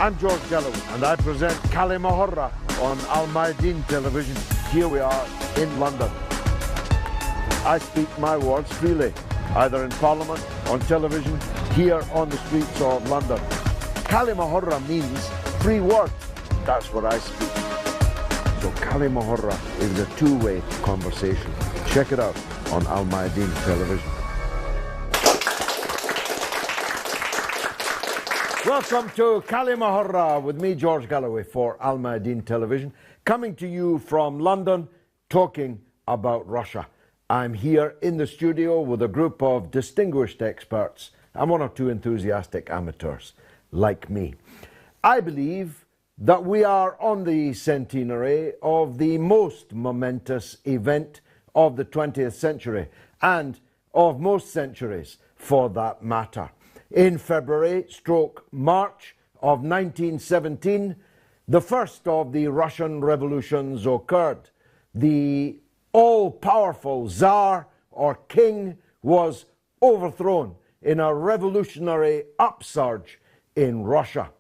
I'm George Galloway, and I present Kalima Horra on Al Mayadeen television. Here we are in London. I speak my words freely, either in Parliament, on television, here on the streets of London. Kalima Horra means free word. That's what I speak. So Kalima Horra is a two-way conversation. Check it out on Al Mayadeen television. Welcome to Kalima Horra with me, George Galloway, for Al Mayadeen television, coming to you from London, talking about Russia. I'm here in the studio with a group of distinguished experts and one or two enthusiastic amateurs like me. I believe that we are on the centenary of the most momentous event of the 20th century and of most centuries for that matter. In February/March of 1917, the first of the Russian revolutions occurred. The all-powerful Tsar or king was overthrown in a revolutionary upsurge in Russia.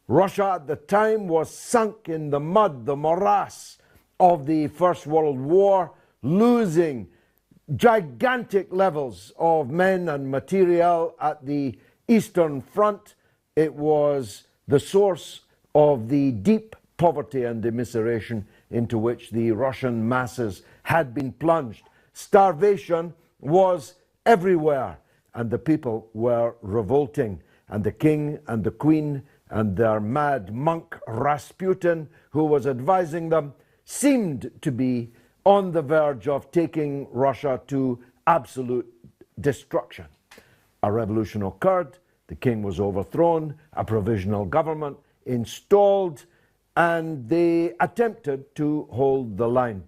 Russia at the time was sunk in the mud, the morass of the First World War, losing gigantic levels of men and material at the Eastern Front. It was the source of the deep poverty and immiseration into which the Russian masses had been plunged. Starvation was everywhere, and the people were revolting. And the king and the queen and their mad monk Rasputin, who was advising them, seemed to be on the verge of taking Russia to absolute destruction. A revolution occurred, the king was overthrown, a provisional government installed, and they attempted to hold the line.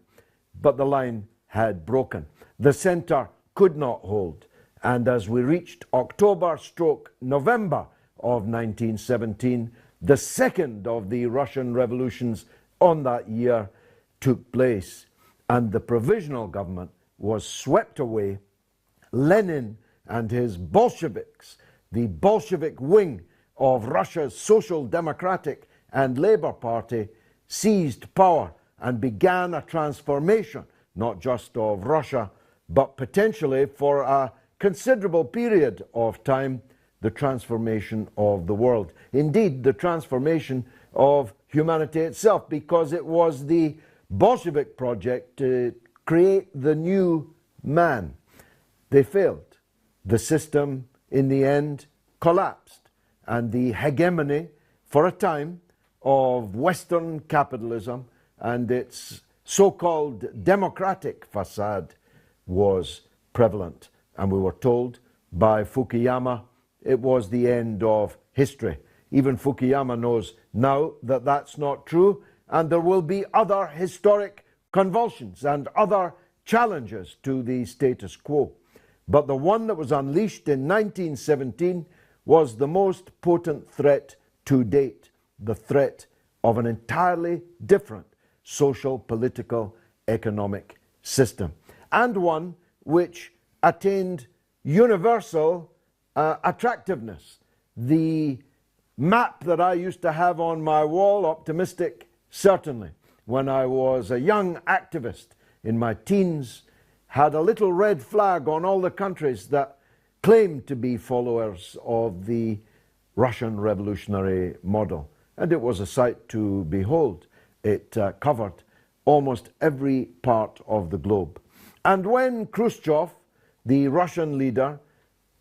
But the line had broken. The centre could not hold. And as we reached October/November of 1917, the second of the Russian revolutions on that year took place. And the provisional government was swept away. Lenin and his Bolsheviks, the Bolshevik wing of Russia's Social Democratic and Labour Party, seized power and began a transformation, not just of Russia, but potentially for a considerable period of time, the transformation of the world. Indeed, the transformation of humanity itself, because it was the Bolshevik project to create the new man. They failed. The system, in the end, collapsed, and the hegemony, for a time, of Western capitalism and its so-called democratic facade was prevalent. And we were told by Fukuyama it was the end of history. Even Fukuyama knows now that that's not true, and there will be other historic convulsions and other challenges to the status quo. But the one that was unleashed in 1917 was the most potent threat to date, the threat of an entirely different social, political, economic system, and one which attained universal attractiveness. The map that I used to have on my wall, optimistic, certainly, when I was a young activist in my teens, had a little red flag on all the countries that claimed to be followers of the Russian revolutionary model. And it was a sight to behold. It covered almost every part of the globe. And when Khrushchev, the Russian leader,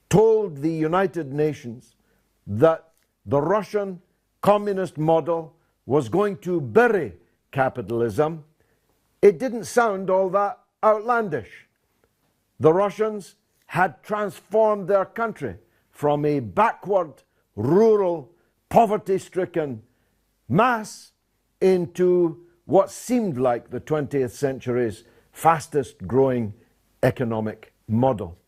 told the United Nations that the Russian communist model was going to bury capitalism, it didn't sound all that outlandish. The Russians had transformed their country from a backward, rural, poverty-stricken mass into what seemed like the 20th century's fastest growing economic model.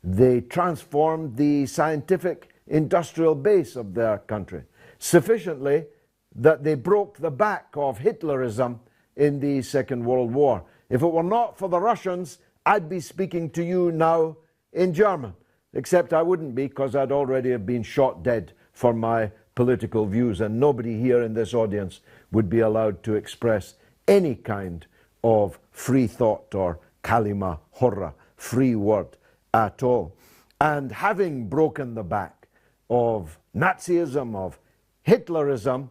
They transformed the scientific industrial base of their country sufficiently that they broke the back of Hitlerism in the Second World War. If it were not for the Russians, I'd be speaking to you now in German, except I wouldn't be, because I'd already have been shot dead for my political views, and nobody here in this audience would be allowed to express any kind of free thought or Kalima Horra, free word at all. And having broken the back of Nazism, of Hitlerism,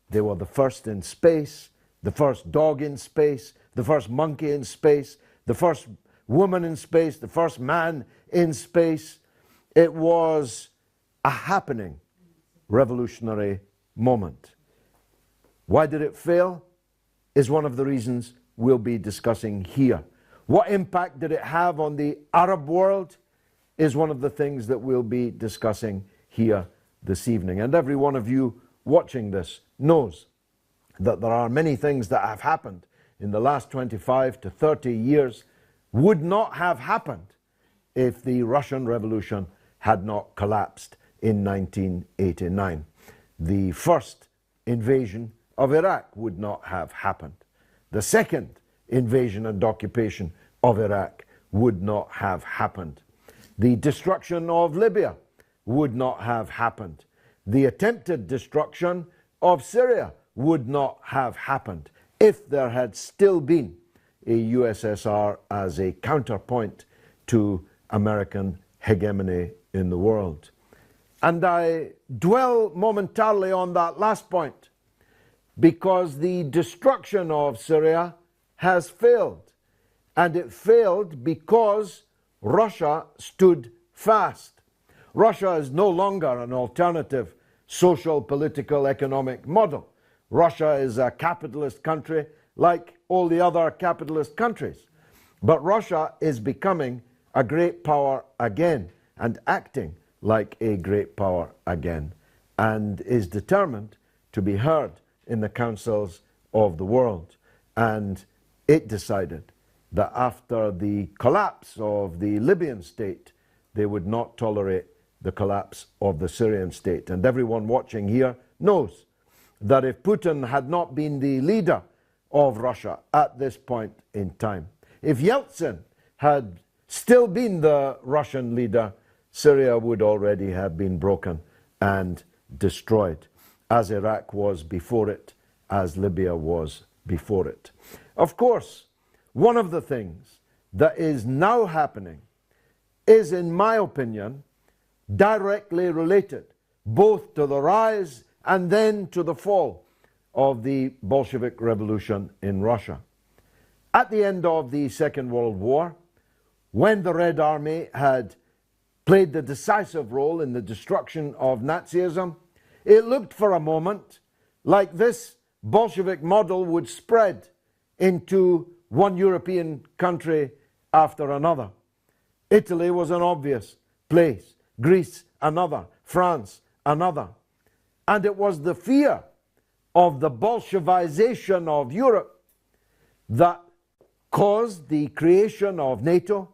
they were the first in space, the first dog in space, the first monkey in space, the first woman in space, the first man in space. It was a happening revolutionary moment. Why did it fail? Is one of the reasons we'll be discussing here. What impact did it have on the Arab world? Is one of the things that we'll be discussing here this evening. And every one of you watching this knows that there are many things that have happened in the last 25 to 30 years would not have happened if the Russian Revolution had not collapsed in 1989. The first invasion of Iraq would not have happened. The second invasion and occupation of Iraq would not have happened. The destruction of Libya would not have happened. The attempted destruction of Syria would not have happened if there had still been a USSR as a counterpoint to American hegemony in the world. And I dwell momentarily on that last point because the destruction of Syria has failed. And it failed because Russia stood fast. Russia is no longer an alternative social, political, economic model. Russia is a capitalist country like all the other capitalist countries. But Russia is becoming a great power again and acting like a great power again, and is determined to be heard in the councils of the world. And it decided that after the collapse of the Libyan state, they would not tolerate the collapse of the Syrian state. And everyone watching here knows that if Putin had not been the leader of Russia at this point in time, if Yeltsin had still been the Russian leader, Syria would already have been broken and destroyed, as Iraq was before it, as Libya was before it. Of course, one of the things that is now happening is, in my opinion, directly related both to the rise and then to the fall of the Bolshevik Revolution in Russia. At the end of the Second World War, when the Red Army had played the decisive role in the destruction of Nazism, it looked for a moment like this Bolshevik model would spread into one European country after another. Italy was an obvious place, Greece another, France another. And it was the fear of the Bolshevization of Europe that caused the creation of NATO,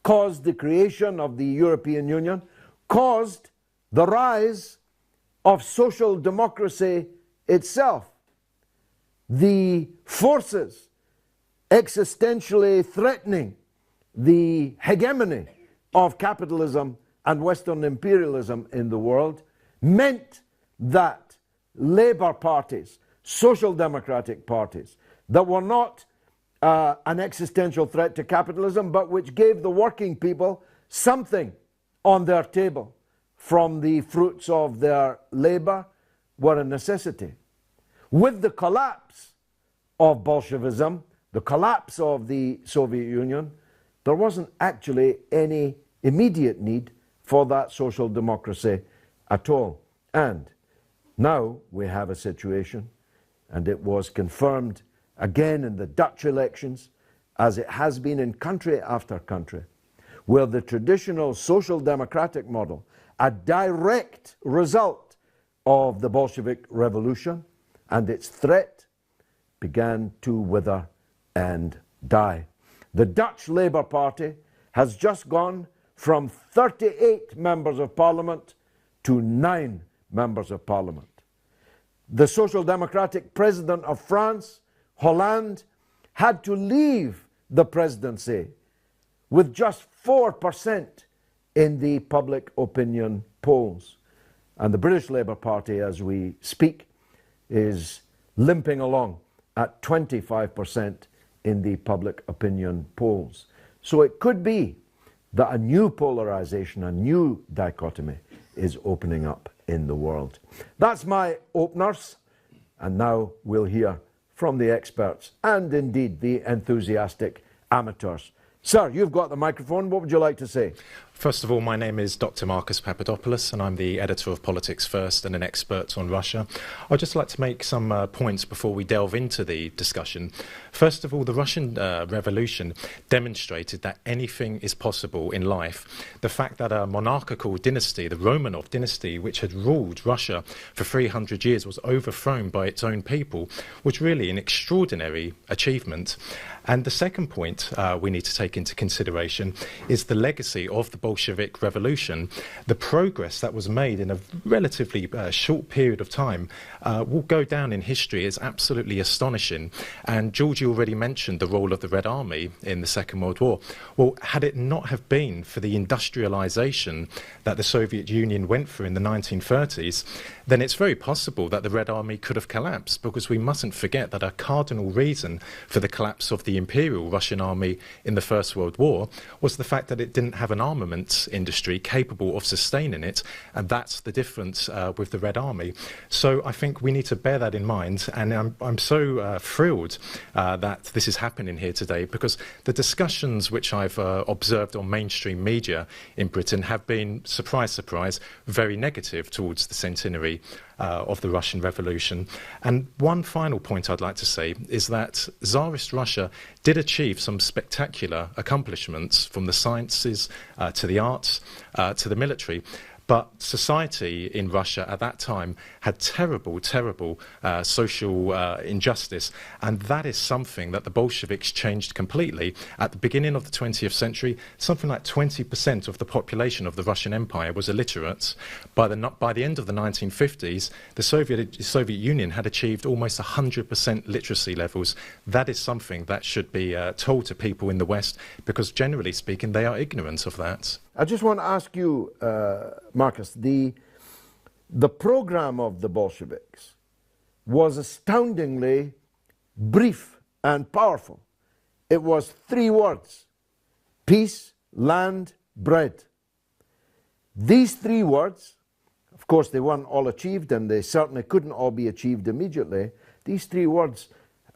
caused the creation of the European Union, caused the rise of social democracy itself. The forces existentially threatening the hegemony of capitalism and Western imperialism in the world meant that labor parties, social democratic parties, that were not an existential threat to capitalism, but which gave the working people something on their table from the fruits of their labor, were a necessity. With the collapse of Bolshevism, the collapse of the Soviet Union, there wasn't actually any immediate need for that social democracy at all. And now we have a situation, and it was confirmed again in the Dutch elections, as it has been in country after country, where the traditional social democratic model, a direct result of the Bolshevik Revolution and its threat, began to wither and die. The Dutch Labour Party has just gone from 38 members of parliament to 9 members of parliament. The Social Democratic President of France, Hollande, had to leave the presidency with just 4% in the public opinion polls. And the British Labour Party, as we speak, is limping along at 25% in the public opinion polls. So it could be that a new polarization, a new dichotomy is opening up in the world. That's my openers. And now we'll hear from the experts and indeed the enthusiastic amateurs. Sir, you've got the microphone. What would you like to say? First of all, my name is Dr. Marcus Papadopoulos, and I'm the editor of Politics First and an expert on Russia. I'd just like to make some points before we delve into the discussion. First of all, the Russian Revolution demonstrated that anything is possible in life. The fact that a monarchical dynasty, the Romanov dynasty, which had ruled Russia for 300 years, was overthrown by its own people, was really an extraordinary achievement. And the second point we need to take into consideration is the legacy of the Bolshevik Revolution. The progress that was made in a relatively short period of time will go down in history as absolutely astonishing. And Georgie already mentioned the role of the Red Army in the Second World War. Well, had it not have been for the industrialization that the Soviet Union went through in the 1930s, then it's very possible that the Red Army could have collapsed, because we mustn't forget that a cardinal reason for the collapse of the Imperial Russian Army in the First World War was the fact that it didn't have an armament industry capable of sustaining it, and that's the difference with the Red Army. So I think we need to bear that in mind, and I'm so thrilled that this is happening here today, because the discussions which I've observed on mainstream media in Britain have been, surprise, surprise, very negative towards the centenary of the Russian Revolution. And one final point I'd like to say is that Tsarist Russia did achieve some spectacular accomplishments, from the sciences to the arts to the military. But society in Russia at that time had terrible, terrible social injustice. And that is something that the Bolsheviks changed completely. At the beginning of the 20th century, something like 20% of the population of the Russian Empire was illiterate. By the end of the 1950s, the Soviet Union had achieved almost 100% literacy levels. That is something that should be told to people in the West, because generally speaking, they are ignorant of that. I just want to ask you, Marcus, the program of the Bolsheviks was astoundingly brief and powerful. It was 3 words: peace, land, bread. These 3 words, of course, they weren't all achieved, and they certainly couldn't all be achieved immediately. These 3 words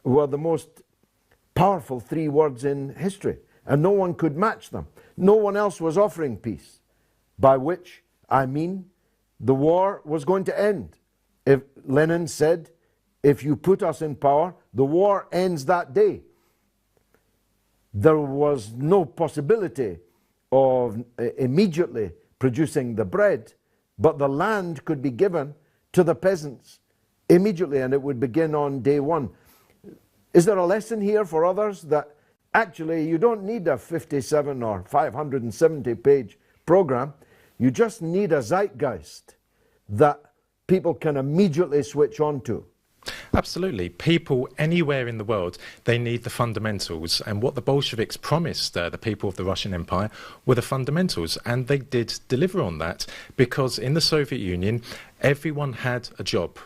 were the most powerful 3 words in history, and no one could match them. No one else was offering peace, by which I mean the war was going to end. If Lenin said, if you put us in power, the war ends that day. There was no possibility of immediately producing the bread, but the land could be given to the peasants immediately, and it would begin on day 1. Is there a lesson here for others that actually you don't need a 57 or 570-page program? You just need a zeitgeist that people can immediately switch on to. Absolutely. People anywhere in the world, they need the fundamentals. And what the Bolsheviks promised the people of the Russian Empire were the fundamentals. And they did deliver on that, because in the Soviet Union, everyone had a job.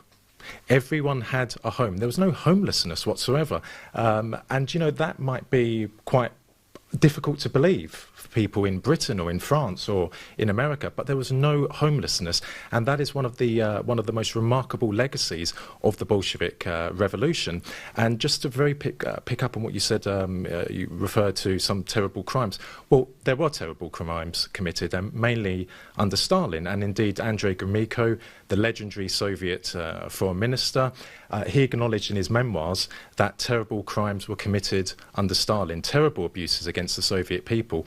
Everyone had a home. There was no homelessness whatsoever. And, you know, that might be quite difficult to believe for people in Britain or in France or in America, but there was no homelessness, and that is one of the most remarkable legacies of the Bolshevik Revolution. And just to very pick up on what you said, you referred to some terrible crimes. Well, there were terrible crimes committed, and mainly under Stalin, and indeed Andrei Gromyko, the legendary Soviet foreign minister, he acknowledged in his memoirs that terrible crimes were committed under Stalin, terrible abuses against the Soviet people.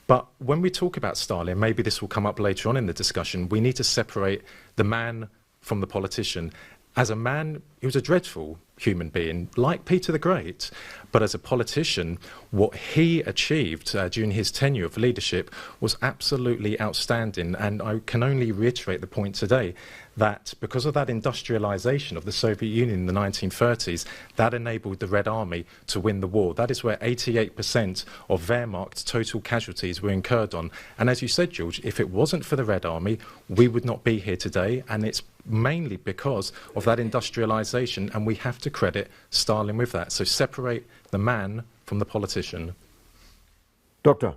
But when we talk about Stalin, maybe this will come up later on in the discussion, we need to separate the man from the politician. as a man, he was a dreadful human being, like Peter the Great. But as a politician, what he achieved during his tenure of leadership was absolutely outstanding. And I can only reiterate the point today that because of that industrialization of the Soviet Union in the 1930s, that enabled the Red Army to win the war. That is where 88% of Wehrmacht's total casualties were incurred on. And as you said, George, if it wasn't for the Red Army, we would not be here today. And it's mainly because of that industrialization, and we have to credit Stalin with that. So separate the man from the politician. Doctor.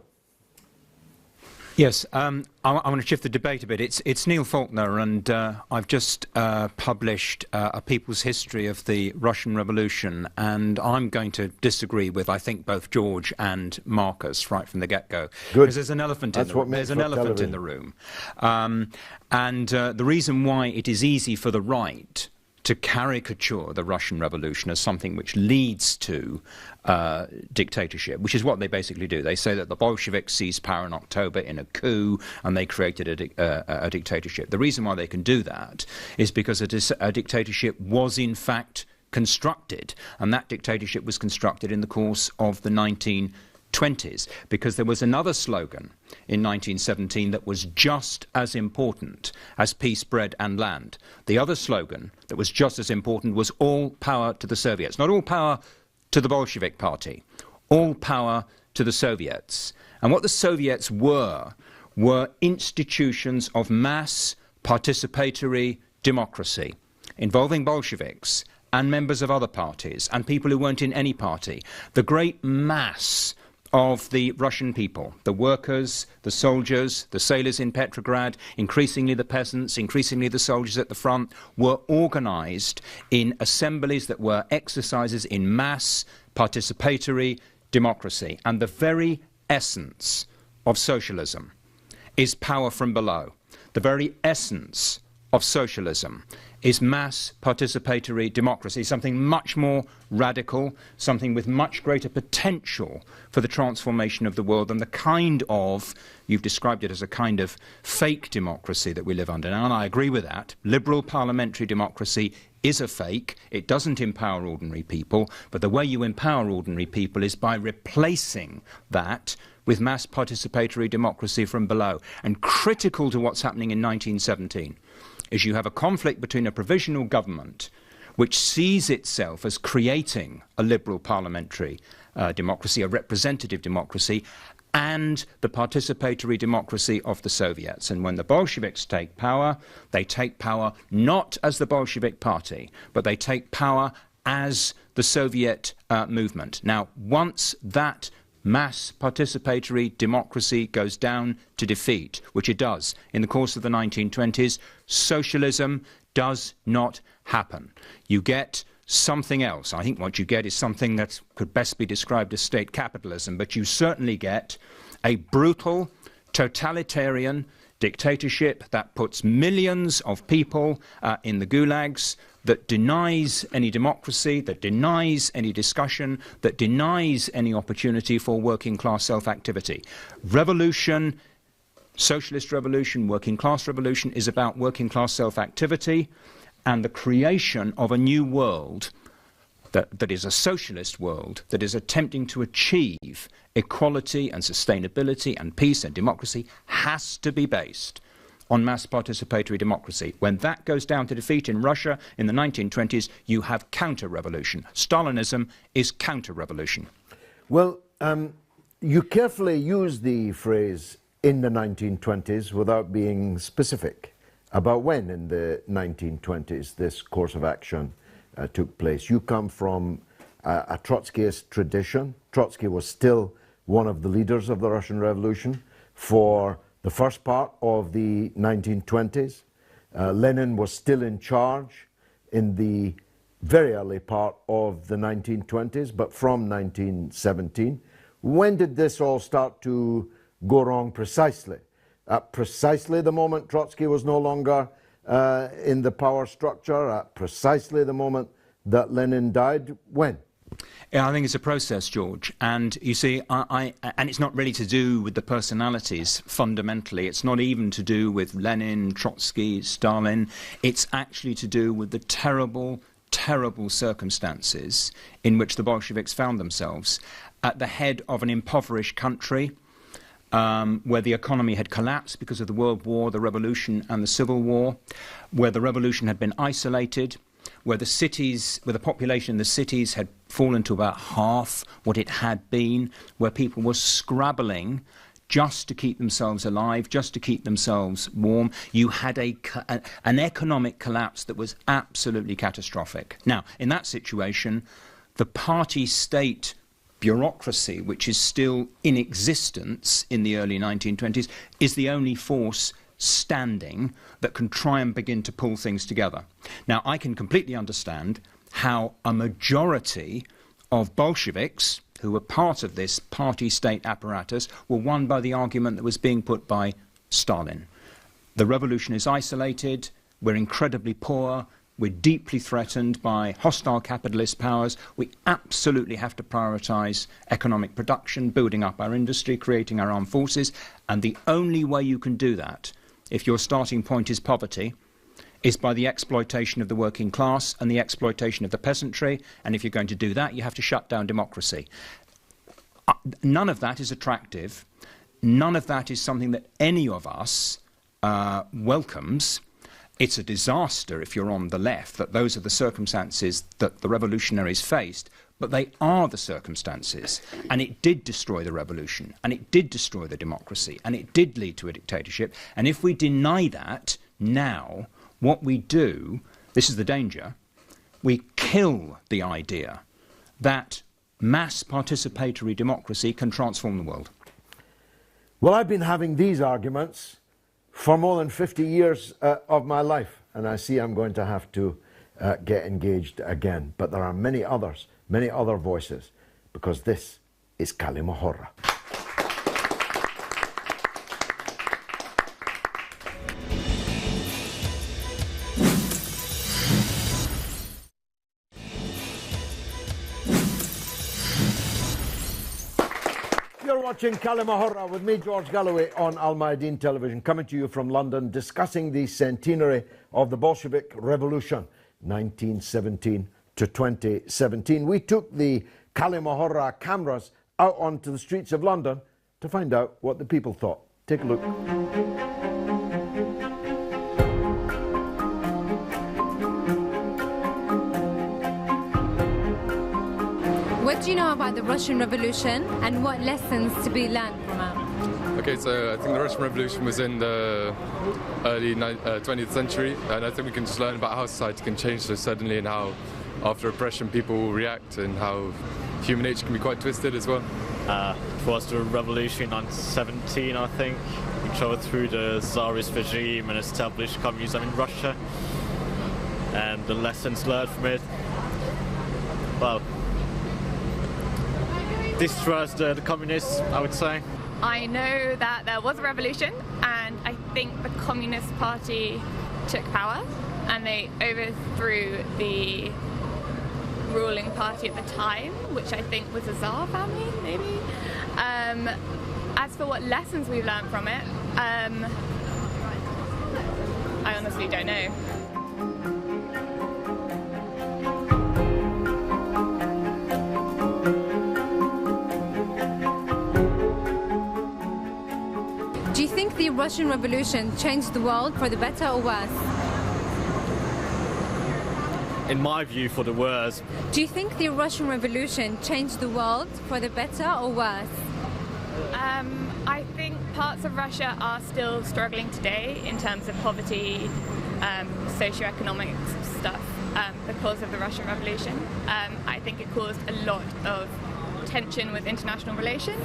Yes, I want to shift the debate a bit. It's Neil Faulkner, and I've just published A People's History of the Russian Revolution, and I'm going to disagree with, I think, both George and Marcus right from the get-go. Because there's an elephant in the room. There's an elephant in the room. And the reason why it is easy for the right to caricature the Russian Revolution as something which leads to dictatorship, which is what they basically do. They say that the Bolsheviks seized power in October in a coup and they created a dictatorship. The reason why they can do that is because a dictatorship was in fact constructed, and that dictatorship was constructed in the course of the 1920s, because there was another slogan in 1917 that was just as important as peace, bread and land. The other slogan that was just as important was all power to the Soviets. Not all power to the Bolshevik Party, all power to the Soviets. And what the Soviets were institutions of mass participatory democracy involving Bolsheviks and members of other parties and people who weren't in any party. The great mass of the Russian people, the workers, the soldiers, the sailors in Petrograd, increasingly the peasants, increasingly the soldiers at the front, were organized in assemblies that were exercises in mass participatory democracy. And the very essence of socialism is power from below. The very essence of socialism is mass participatory democracy, something much more radical, something with much greater potential for the transformation of the world than the kind of, you've described it as a kind of fake democracy that we live under now, and I agree with that. Liberal parliamentary democracy is a fake. It doesn't empower ordinary people, but the way you empower ordinary people is by replacing that with mass participatory democracy from below. And critical to what's happening in 1917 is you have a conflict between a provisional government which sees itself as creating a liberal parliamentary democracy, a representative democracy, and the participatory democracy of the Soviets. And when the Bolsheviks take power, they take power not as the Bolshevik Party, but they take power as the Soviet movement. Now, once that mass participatory democracy goes down to defeat, which it does in the course of the 1920s, socialism does not happen. You get something else. I think what you get is something that could best be described as state capitalism, but you certainly get a brutal, totalitarian dictatorship that puts millions of people in the gulags, that denies any democracy, that denies any discussion, that denies any opportunity for working class self-activity. Revolution, socialist revolution, working class revolution is about working class self-activity and the creation of a new world that is a socialist world that is attempting to achieve equality and sustainability and peace and democracy has to be based on mass participatory democracy. When that goes down to defeat in Russia in the 1920s, you have counter-revolution. Stalinism is counter-revolution. Well, you carefully use the phrase in the 1920s without being specific about when in the 1920s this course of action took place. You come from a Trotskyist tradition. Trotsky was still one of the leaders of the Russian Revolution for the first part of the 1920s. Lenin was still in charge in the very early part of the 1920s, but from 1917. When did this all start to go wrong precisely? At precisely the moment Trotsky was no longer in the power structure, at precisely the moment that Lenin died? When? Yeah, I think it's a process, George. And you see, and it's not really to do with the personalities fundamentally. It's not even to do with Lenin, Trotsky, Stalin. It's actually to do with the terrible, terrible circumstances in which the Bolsheviks found themselves at the head of an impoverished country, where the economy had collapsed because of the World War, the Revolution and the Civil War, where the revolution had been isolated, where the population in the cities had fallen to about half what it had been, where people were scrabbling just to keep themselves alive, just to keep themselves warm. You had an economic collapse that was absolutely catastrophic. Now, in that situation, the party-state bureaucracy, which is still in existence in the early 1920s, is the only force standing that can try and begin to pull things together. Now, I can completely understand how a majority of Bolsheviks who were part of this party-state apparatus were won by the argument that was being put by Stalin. The revolution is isolated, we're incredibly poor, we're deeply threatened by hostile capitalist powers. We absolutely have to prioritise economic production, building up our industry, creating our armed forces. And the only way you can do that, if your starting point is poverty, is by the exploitation of the working class and the exploitation of the peasantry. And if you're going to do that, you have to shut down democracy. None of that is attractive. None of that is something that any of us welcomes. It's a disaster if you're on the left, that those are the circumstances that the revolutionaries faced, but they are the circumstances. And it did destroy the revolution, and it did destroy the democracy, and it did lead to a dictatorship. And if we deny that now, what we do, this is the danger, we kill the idea that mass participatory democracy can transform the world. Well, I've been having these arguments for more than 50 years of my life, and I see I'm going to have to get engaged again. But there are many others, many other voices, because this is Kalima Horra. You're watching Kalima Horra with me, George Galloway, on Al Mayadeen Television, coming to you from London, discussing the centenary of the Bolshevik Revolution, 1917 to 2017. We took the Kalima Horra cameras out onto the streets of London to find out what the people thought. Take a look. What do you know about the Russian Revolution and what lessons to be learned from it? Okay, so I think the Russian Revolution was in the early 20th century, and I think we can just learn about how society can change so suddenly and how after oppression people will react and how human nature can be quite twisted as well. It was the revolution in 1917, I think, which overthrew the Tsarist regime and established communism in Russia. And the lessons learned from it, well, distrust the communists, I would say. I know that there was a revolution, and I think the Communist Party took power and they overthrew the ruling party at the time, which I think was the Tsar family, maybe. As for what lessons we've learned from it, I honestly don't know. Do you think the Russian Revolution changed the world for the better or worse? In my view, for the worse. Do you think the Russian Revolution changed the world for the better or worse? I think parts of Russia are still struggling today in terms of poverty, socioeconomic stuff, because of the Russian Revolution. I think it caused a lot of tension with international relations.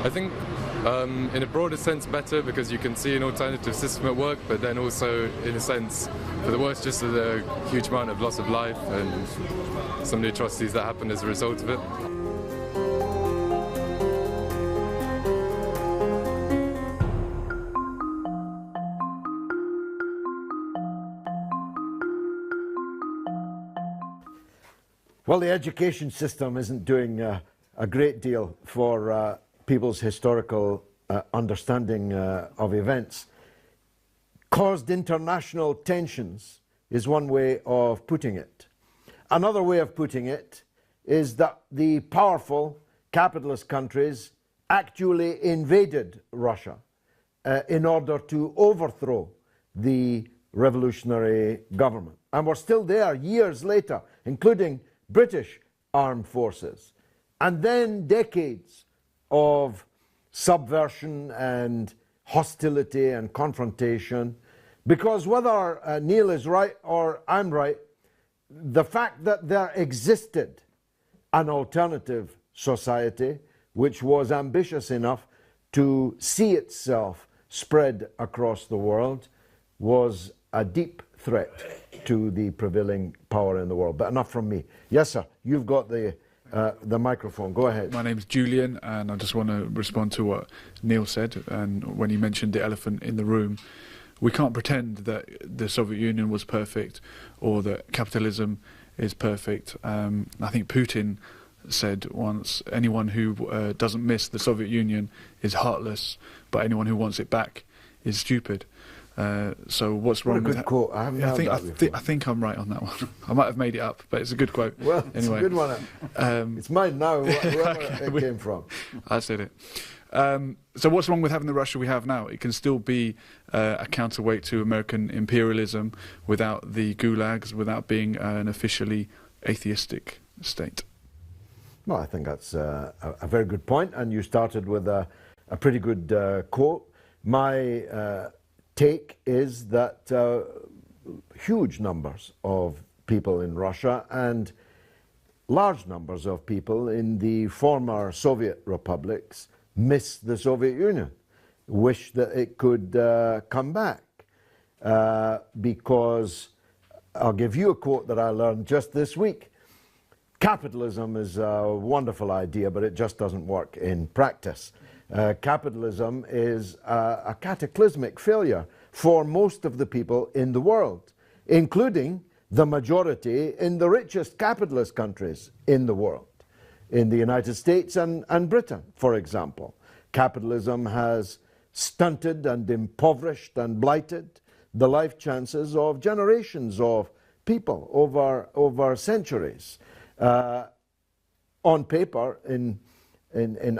I think in a broader sense better, because you can see an alternative system at work, but then also in a sense for the worse, just the huge amount of loss of life and some of the atrocities that happened as a result of it. Well, the education system isn't doing a great deal for people's historical understanding of events. Caused international tensions is one way of putting it. Another way of putting it is that the powerful capitalist countries actually invaded Russia in order to overthrow the revolutionary government. And we're still there years later, including British armed forces. And then decades of subversion and hostility and confrontation. Because whether Neil is right or I'm right, the fact that there existed an alternative society which was ambitious enough to see itself spread across the world was a deep threat to the prevailing power in the world. But enough from me. Yes, sir, you've got the microphone. Go ahead. My name's Julian, and I just want to respond to what Neil said. And when he mentioned the elephant in the room, we can't pretend that the Soviet Union was perfect or that capitalism is perfect. I think Putin said once, anyone who doesn't miss the Soviet Union is heartless, but anyone who wants it back is stupid. So what's wrong with that? Quote. I think I'm right on that one. I might have made it up, but it's a good quote. Well, it's anyway, a good one. It's mine now, whoever it came from. I said it. So what's wrong with having the Russia we have now? It can still be a counterweight to American imperialism without the gulags, without being an officially atheistic state. Well, I think that's a very good point, and you started with a pretty good quote. My take is that huge numbers of people in Russia and large numbers of people in the former Soviet republics miss the Soviet Union, wish that it could come back. Because I'll give you a quote that I learned just this week. Capitalism is a wonderful idea, but it just doesn't work in practice. Capitalism is a cataclysmic failure for most of the people in the world, including the majority in the richest capitalist countries in the world. In the United States and Britain, for example, capitalism has stunted and impoverished and blighted the life chances of generations of people over centuries. On paper, in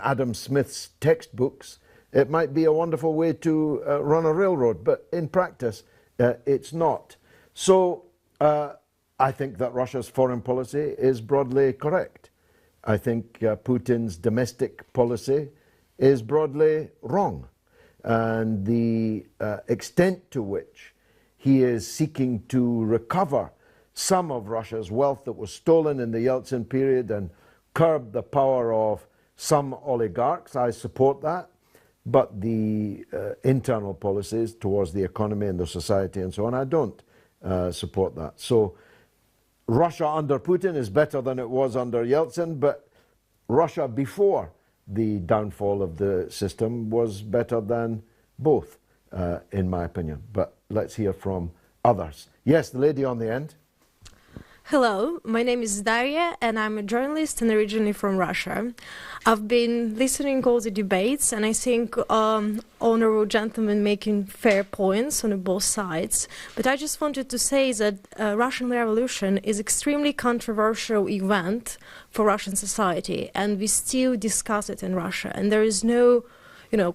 Adam Smith's textbooks, it might be a wonderful way to run a railroad, but in practice, it's not. So I think that Russia's foreign policy is broadly correct. I think Putin's domestic policy is broadly wrong. And the extent to which he is seeking to recover some of Russia's wealth that was stolen in the Yeltsin period and curb the power of some oligarchs, I support that. But the internal policies towards the economy and the society and so on, I don't support that. So Russia under Putin is better than it was under Yeltsin, but Russia before the downfall of the system was better than both, in my opinion. But let's hear from others. Yes, the lady on the end. Hello, my name is Daria and I'm a journalist and originally from Russia. I've been listening to all the debates and I think honorable gentlemen making fair points on both sides. But I just wanted to say that Russian Revolution is extremely controversial event for Russian society and we still discuss it in Russia and there is no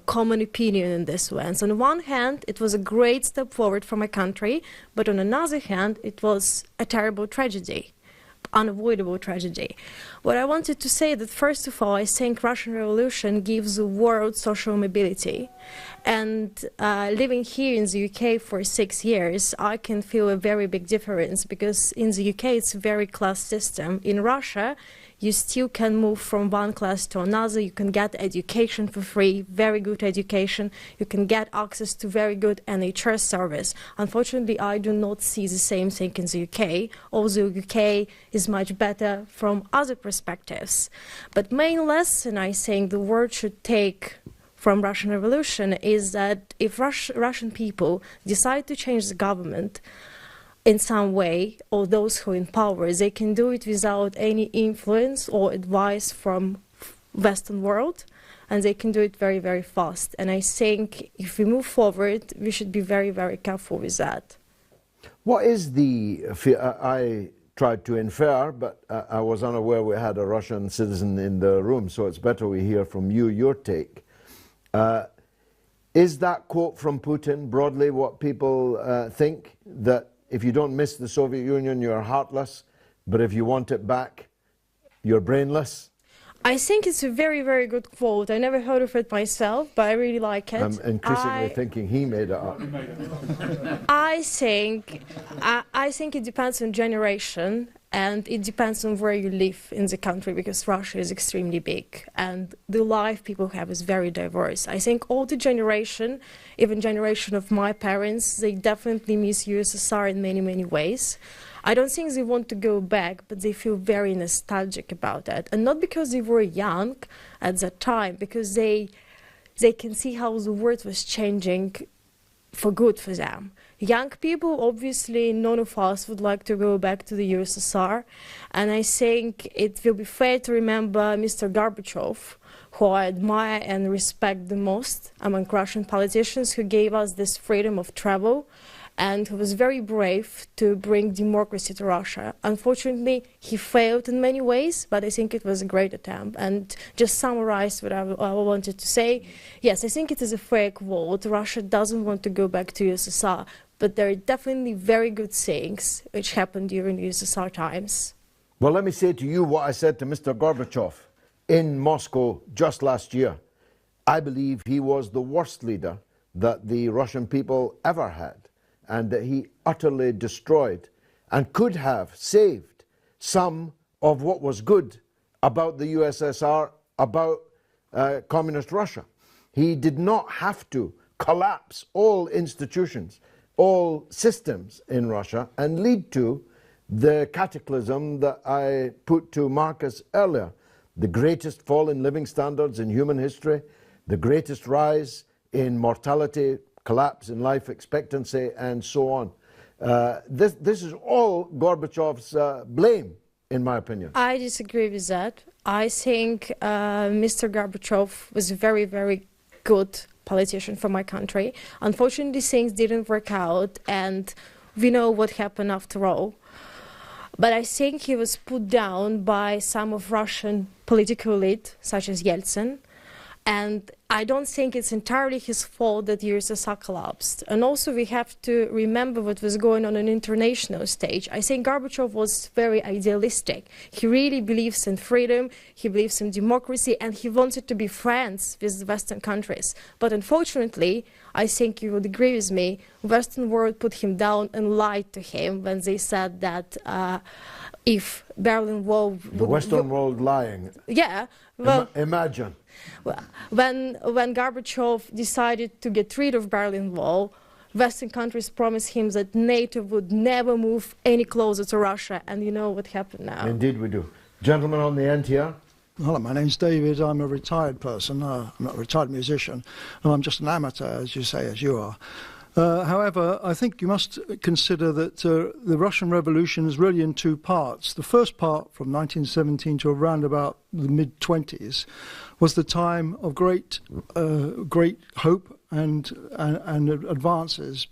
common opinion in this one. So on the one hand, it was a great step forward for my country, but on another hand, it was a terrible tragedy, unavoidable tragedy. What I wanted to say that first of all, I think Russian Revolution gives the world social mobility. And living here in the UK for 6 years, I can feel a very big difference because in the UK, it's a very class system. In Russia, you still can move from one class to another. You can get education for free, very good education. You can get access to very good NHS service. Unfortunately, I do not see the same thing in the UK, although UK is much better from other perspectives. But main lesson I think the world should take from Russian Revolution is that if Russian people decide to change the government, in some way, or those who are in power, they can do it without any influence or advice from Western world, and they can do it very, very fast. And I think if we move forward, we should be very, very careful with that. What is the, I tried to infer, but I was unaware we had a Russian citizen in the room, so it's better we hear from you, your take. Is that quote from Putin broadly what people think? That if you don't miss the Soviet Union, you're heartless, but if you want it back, you're brainless? I think it's a very, very good quote. I never heard of it myself, but I really like it. I'm increasingly thinking he made it up. I think it depends on generation, and it depends on where you live in the country, because Russia is extremely big and the life people have is very diverse. I think all the generation, even generation of my parents, they definitely miss USSR in many, many ways. I don't think they want to go back, but they feel very nostalgic about that. And not because they were young at that time, because they can see how the world was changing for good for them. Young people, obviously, none of us would like to go back to the USSR. And I think it will be fair to remember Mr. Gorbachev, who I admire and respect the most among Russian politicians, who gave us this freedom of travel, and who was very brave to bring democracy to Russia. Unfortunately, he failed in many ways, but I think it was a great attempt. And just summarize what I wanted to say, yes, I think it is a fair quote. Russia doesn't want to go back to USSR, but there are definitely very good things which happened during the USSR times. Well, let me say to you what I said to Mr. Gorbachev in Moscow just last year. I believe he was the worst leader that the Russian people ever had, and that he utterly destroyed and could have saved some of what was good about the USSR, about communist Russia. He did not have to collapse all institutions, all systems in Russia, and lead to the cataclysm that I put to Marcus earlier. The greatest fall in living standards in human history, the greatest rise in mortality, collapse in life expectancy, and so on. This is all Gorbachev's blame, in my opinion. I disagree with that. I think Mr. Gorbachev was a very, very good politician for my country. Unfortunately, things didn't work out, and we know what happened after all. But I think he was put down by some of Russian political elite, such as Yeltsin. And I don't think it's entirely his fault that USSR collapsed. And also we have to remember what was going on international stage. I think Gorbachev was very idealistic. He really believes in freedom, he believes in democracy, and he wanted to be friends with the Western countries. But unfortunately, I think you would agree with me, Western world put him down and lied to him when they said that if Berlin Wall... The Western world lying. Yeah. Well, imagine. Well, when Gorbachev decided to get rid of Berlin Wall, Western countries promised him that NATO would never move any closer to Russia, and you know what happened now. Indeed we do. Gentleman on the end here. Hello, my name's David. I'm a retired person. I'm not a retired musician, and I'm just an amateur, as you say, as you are. However, I think you must consider that the Russian Revolution is really in two parts. The first part, from 1917 to around about the mid-20s, was the time of great hope and advances.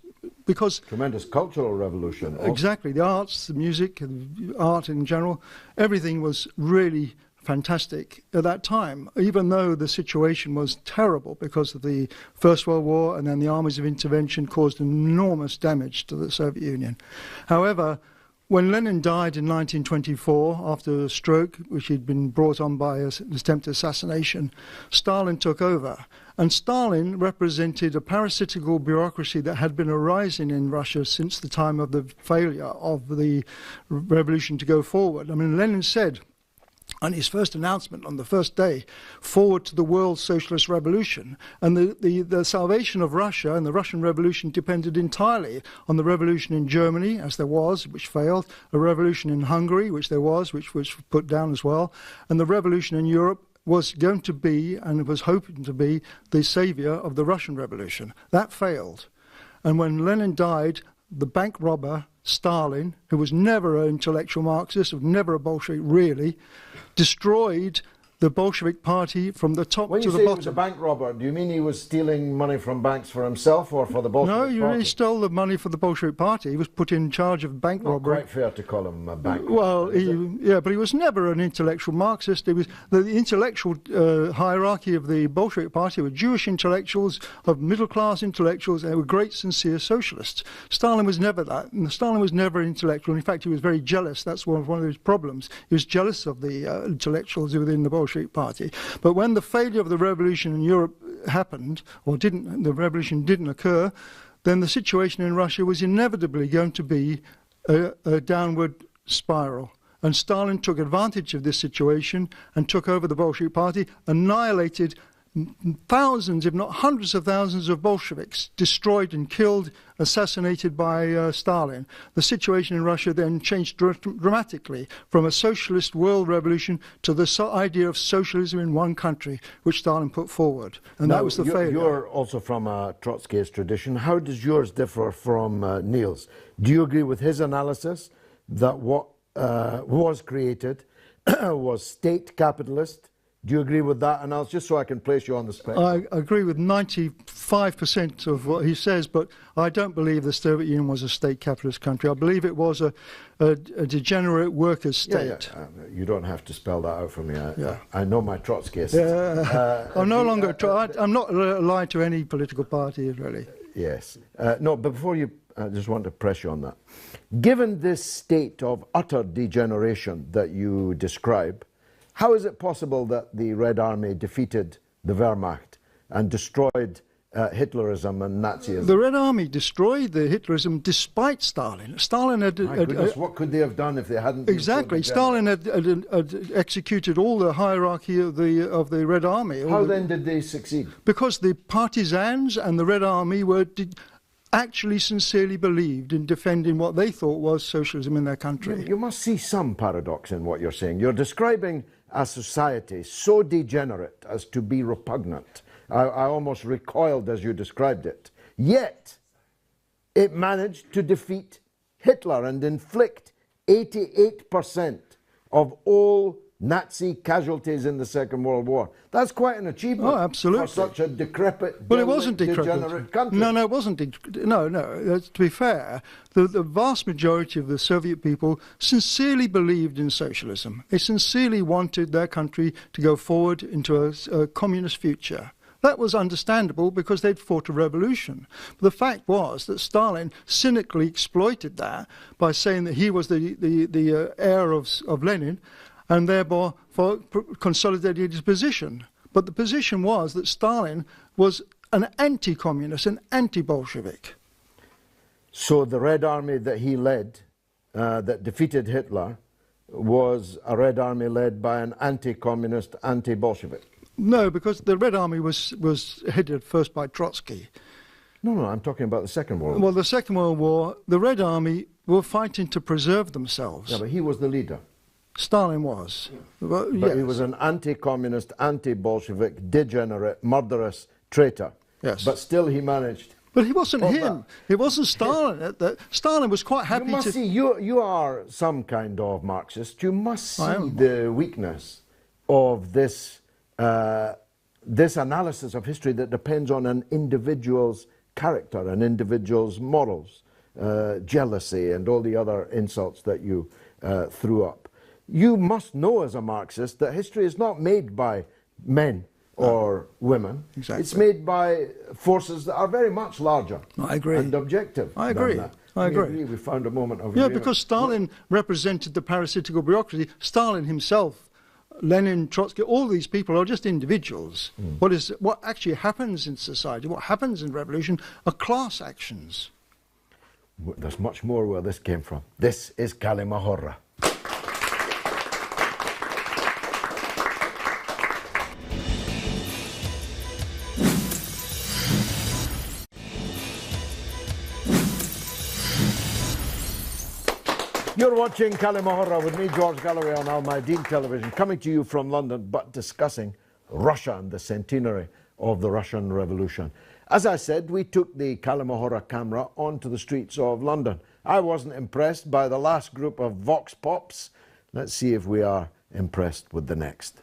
Because tremendous cultural revolution. Exactly. The arts, the music, the art in general, everything was really fantastic at that time, even though the situation was terrible because of the First World War, and then the armies of intervention caused enormous damage to the Soviet Union. However, when Lenin died in 1924 after a stroke, which he'd been brought on by an attempted assassination, Stalin took over. And Stalin represented a parasitical bureaucracy that had been arising in Russia since the time of the failure of the revolution to go forward. I mean, Lenin said, on his first announcement on the first day, forward to the world socialist revolution. And the salvation of Russia and the Russian Revolution depended entirely on the revolution in Germany, as there was, which failed, a revolution in Hungary, which there was, which was put down as well, and the revolution in Europe was going to be, and was hoping to be, the saviour of the Russian Revolution. That failed. And when Lenin died, the bank robber Stalin, who was never an intellectual Marxist, was never a Bolshevik really, destroyed the Bolshevik party from the top when to the you say bottom. he was a bank robber, do you mean he was stealing money from banks for himself or for the Bolshevik No, party? he stole the money for the Bolshevik party. He was put in charge of bank Not robbery. quite fair to call him a bank robber. Well, yeah, but he was never an intellectual Marxist. He was the intellectual hierarchy of the Bolshevik party were Jewish intellectuals, of middle-class intellectuals, and they were great, sincere socialists. Stalin was never that, and Stalin was never intellectual. In fact, he was very jealous. That's one of his problems. He was jealous of the intellectuals within the Bolshevik party. But when the failure of the revolution in Europe happened, or the revolution didn't occur, then the situation in Russia was inevitably going to be a downward spiral. And Stalin took advantage of this situation and took over the Bolshevik party, annihilated thousands, if not hundreds of thousands of Bolsheviks, destroyed and killed, assassinated by Stalin. The situation in Russia then changed dramatically from a socialist world revolution to the idea of socialism in one country, which Stalin put forward. And that was the failure. You're also from a Trotskyist tradition. How does yours differ from Neil's? Do you agree with his analysis that what was created was state capitalist? Do you agree with that analysis, just so I can place you on the spectrum? I agree with 95% of what he says, but I don't believe the Soviet Union was a state capitalist country. I believe it was a degenerate workers' state. Yeah. You don't have to spell that out for me. I know my Trotskyists. I'm no longer. I'm not allied to any political party, really. Yes. No, but before you, I just want to press you on that. Given this state of utter degeneration that you describe, how is it possible that the Red Army defeated the Wehrmacht and destroyed Hitlerism and Nazism? The Red Army destroyed the Hitlerism despite Stalin. Stalin had... My goodness, what could they have done if they hadn't... Exactly. Stalin had executed all the hierarchy of the Red Army. How then did they succeed? Because the partisans and the Red Army actually sincerely believed in defending what they thought was socialism in their country. You must see some paradox in what you're saying. You're describing a society so degenerate as to be repugnant. I almost recoiled as you described it. Yet, it managed to defeat Hitler and inflict 88% of all Nazi casualties in the Second World War. That's quite an achievement. Oh, absolutely. For such a decrepit, well, it wasn't degenerate country. No, it wasn't. No. To be fair, the vast majority of the Soviet people sincerely believed in socialism. They sincerely wanted their country to go forward into a communist future. That was understandable because they'd fought a revolution. But the fact was that Stalin cynically exploited that by saying that he was the heir of Lenin, and thereby consolidated his position. But the position was that Stalin was an anti-communist, an anti-Bolshevik. So the Red Army that he led, that defeated Hitler, was a Red Army led by an anti-communist, anti-Bolshevik? No, because the Red Army was headed first by Trotsky. No, I'm talking about the Second World War. Well, the Second World War, the Red Army were fighting to preserve themselves. Yeah, but he was the leader. Stalin was. But he was an anti-communist, anti-Bolshevik, degenerate, murderous traitor. Yes. But still he managed. But he wasn't him. It wasn't Stalin. Stalin was quite happy you must see, you are some kind of Marxist. You must see the weakness of this analysis of history that depends on an individual's character, an individual's morals, jealousy, and all the other insults that you threw up. You must know as a Marxist that history is not made by men or women. Exactly. It's made by forces that are very much larger and objective. I agree. I agree. We found a moment of agreement. Because Stalin represented the parasitical bureaucracy. Stalin himself, Lenin, Trotsky, all these people are just individuals. What actually happens in society, what happens in revolution, are class actions. There's much more where this came from. This is Kalima Horra. You're watching Kalima Horra with me, George Galloway, on Al Mayadeen Television, coming to you from London, but discussing Russia and the centenary of the Russian Revolution. As I said, we took the Kalima Horra camera onto the streets of London. I wasn't impressed by the last group of Vox Pops. Let's see if we are impressed with the next.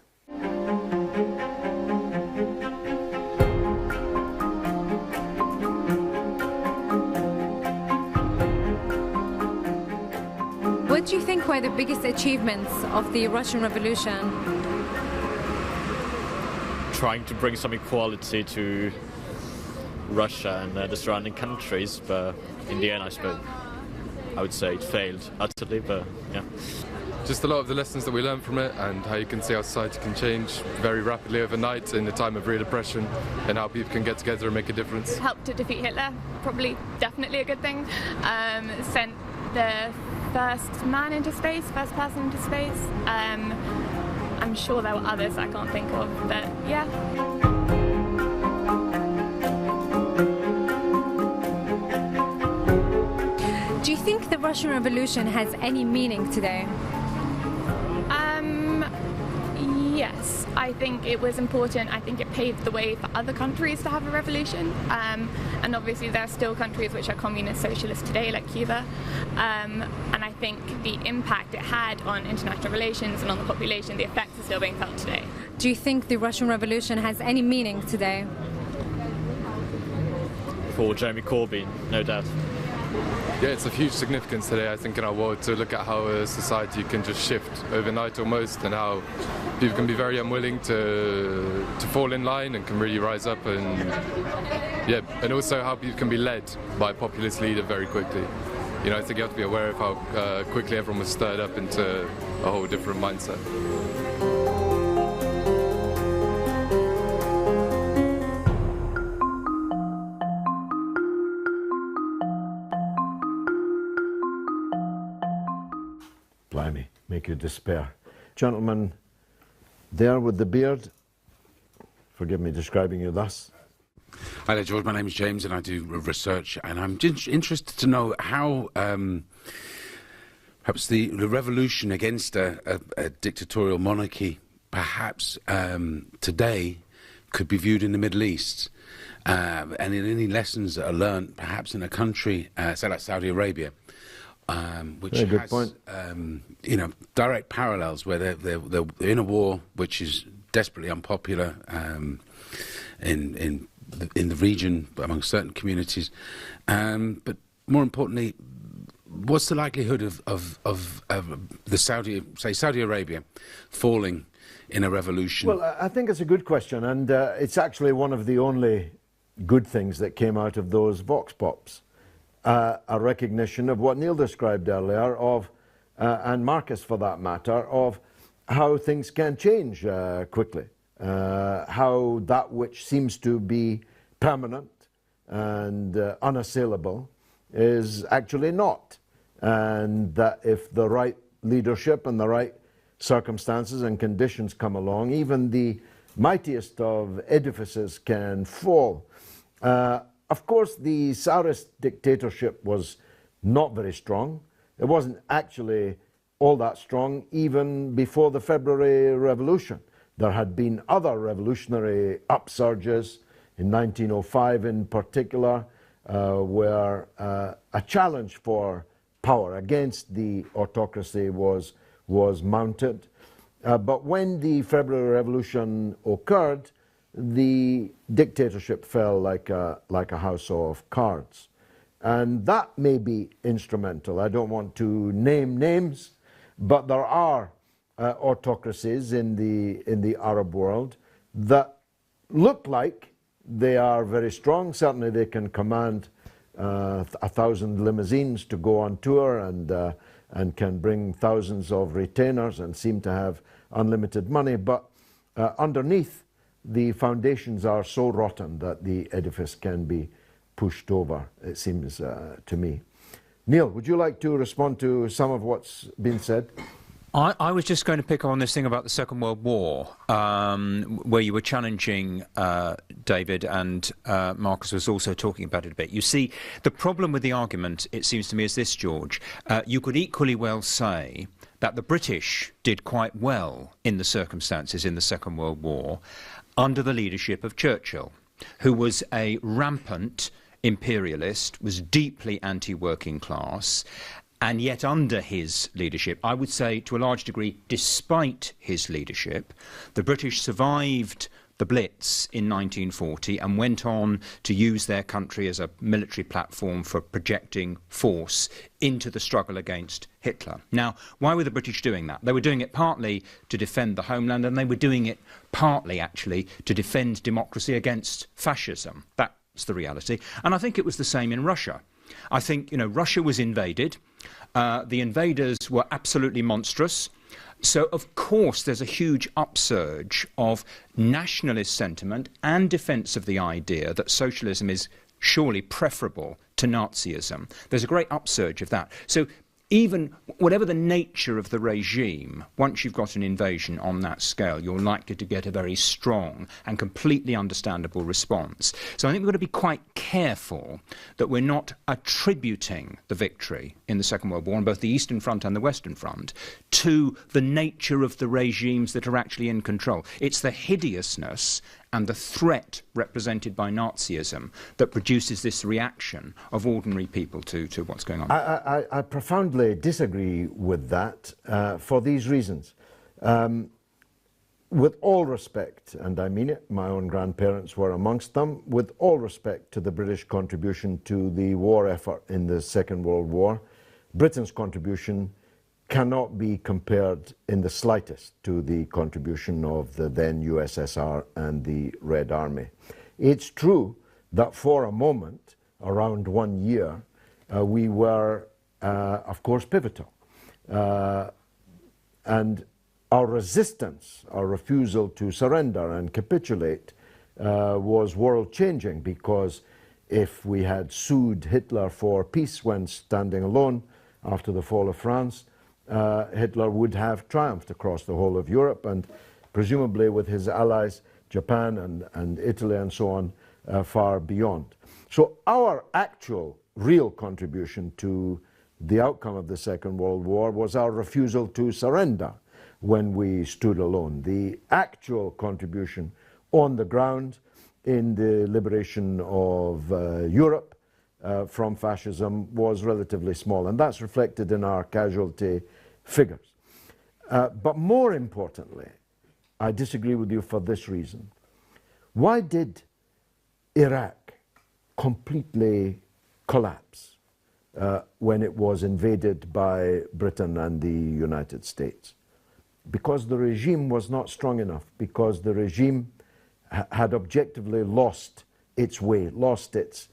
What do you think were the biggest achievements of the Russian Revolution? Trying to bring some equality to Russia and the surrounding countries, but in the end, I would say it failed utterly, but yeah. Just a lot of the lessons that we learned from it, and how you can see how society can change very rapidly overnight in a time of real oppression, and how people can get together and make a difference. Helped to defeat Hitler, probably definitely a good thing. Sent the first man into space, first person into space. I'm sure there were others I can't think of, but yeah. Do you think the Russian Revolution has any meaning today? Yes, I think it was important. I think it paved the way for other countries to have a revolution. And obviously there are still countries which are communist socialist today, like Cuba. And I think the impact it had on international relations and on the population, the effects are still being felt today. Do you think the Russian Revolution has any meaning today? For Jeremy Corbyn, no doubt. Yeah, it's of huge significance today, I think, in our world, to look at how a society can just shift overnight almost, and how people can be very unwilling to fall in line and can really rise up, and yeah, and also how people can be led by a populist leader very quickly. You know, I think you have to be aware of how quickly everyone was stirred up into a whole different mindset. Blimey, make you despair. Gentleman there with the beard, forgive me describing you thus. Hi there, George. My name is James and I do research, and I'm just interested to know how perhaps the revolution against a dictatorial monarchy perhaps today could be viewed in the Middle East, and in any lessons that are learned perhaps in a country, say like Saudi Arabia, which has you know, direct parallels where they're in a war which is desperately unpopular in the region among certain communities, but more importantly, what's the likelihood of the Saudi Arabia falling in a revolution? Well, I think it's a good question, and it's actually one of the only good things that came out of those Vox Pops. A recognition of what Neil described earlier, of and Marcus for that matter, of how things can change quickly, how that which seems to be permanent and unassailable is actually not, and that if the right leadership and the right circumstances and conditions come along, even the mightiest of edifices can fall. Of course, the Tsarist dictatorship was not very strong. It wasn't actually all that strong even before the February Revolution. There had been other revolutionary upsurges in 1905 in particular, where a challenge for power against the autocracy was mounted. But when the February Revolution occurred, the dictatorship fell like a house of cards. And that may be instrumental. I don't want to name names, but there are autocracies in the Arab world that look like they are very strong. Certainly they can command 1,000 limousines to go on tour and can bring thousands of retainers and seem to have unlimited money. But underneath, the foundations are so rotten that the edifice can be pushed over, it seems to me. Neil, would you like to respond to some of what's been said? I was just going to pick up on this thing about the Second World War, where you were challenging David, and Marcus was also talking about it a bit. You see, the problem with the argument, it seems to me, is this, George. You could equally well say that the British did quite well in the circumstances in the Second World War under the leadership of Churchill. who was a rampant imperialist, was deeply anti-working class, and yet under his leadership, I would say to a large degree, despite his leadership, the British survived the Blitz in 1940 and went on to use their country as a military platform for projecting force into the struggle against Hitler. Now, why were the British doing that? They were doing it partly to defend the homeland, and they were doing it partly, actually, to defend democracy against fascism. That's the reality. And I think it was the same in Russia. I think, Russia was invaded. The invaders were absolutely monstrous. So, of course, there's a huge upsurge of nationalist sentiment and defence of the idea that socialism is surely preferable to Nazism. There's a great upsurge of that. So even whatever the nature of the regime, once you've got an invasion on that scale, you're likely to get a very strong and completely understandable response. So I think we've got to be quite careful that we're not attributing the victory in the Second World War on both the Eastern Front and the Western Front to the nature of the regimes that are actually in control. It's the hideousness and the threat represented by Nazism that produces this reaction of ordinary people to what's going on. I profoundly disagree with that for these reasons. With all respect, and I mean it, my own grandparents were amongst them, with all respect to the British contribution to the war effort in the Second World War, Britain's contribution cannot be compared in the slightest to the contribution of the then USSR and the Red Army. It's true that for a moment, around 1 year, we were, of course, pivotal. And our resistance, our refusal to surrender and capitulate was world-changing, because if we had sued Hitler for peace when standing alone after the fall of France, Hitler would have triumphed across the whole of Europe, and presumably with his allies, Japan and Italy and so on, far beyond. So our actual real contribution to the outcome of the Second World War was our refusal to surrender when we stood alone. The actual contribution on the ground in the liberation of Europe from fascism was relatively small, and that's reflected in our casualty figures. But more importantly, I disagree with you for this reason. Why did Iraq completely collapse when it was invaded by Britain and the United States? Because the regime was not strong enough, because the regime had objectively lost its way, lost its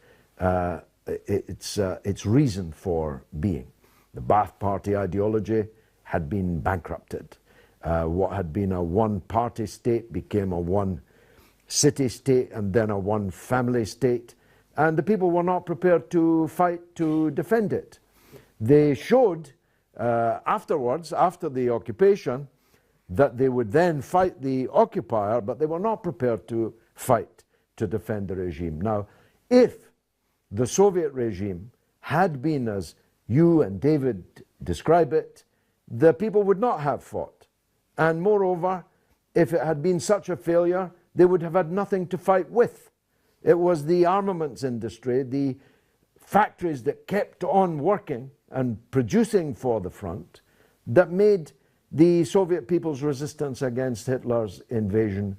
reason for being. The Ba'ath Party ideology had been bankrupted. What had been a one-party state became a one-city state, and then a one-family state. And the people were not prepared to fight to defend it. They showed afterwards, after the occupation, that they would then fight the occupier, but they were not prepared to fight to defend the regime. Now, if the Soviet regime had been as you and David describe it, the people would not have fought. And moreover, if it had been such a failure, they would have had nothing to fight with. It was the armaments industry, the factories that kept on working and producing for the front, that made the Soviet people's resistance against Hitler's invasion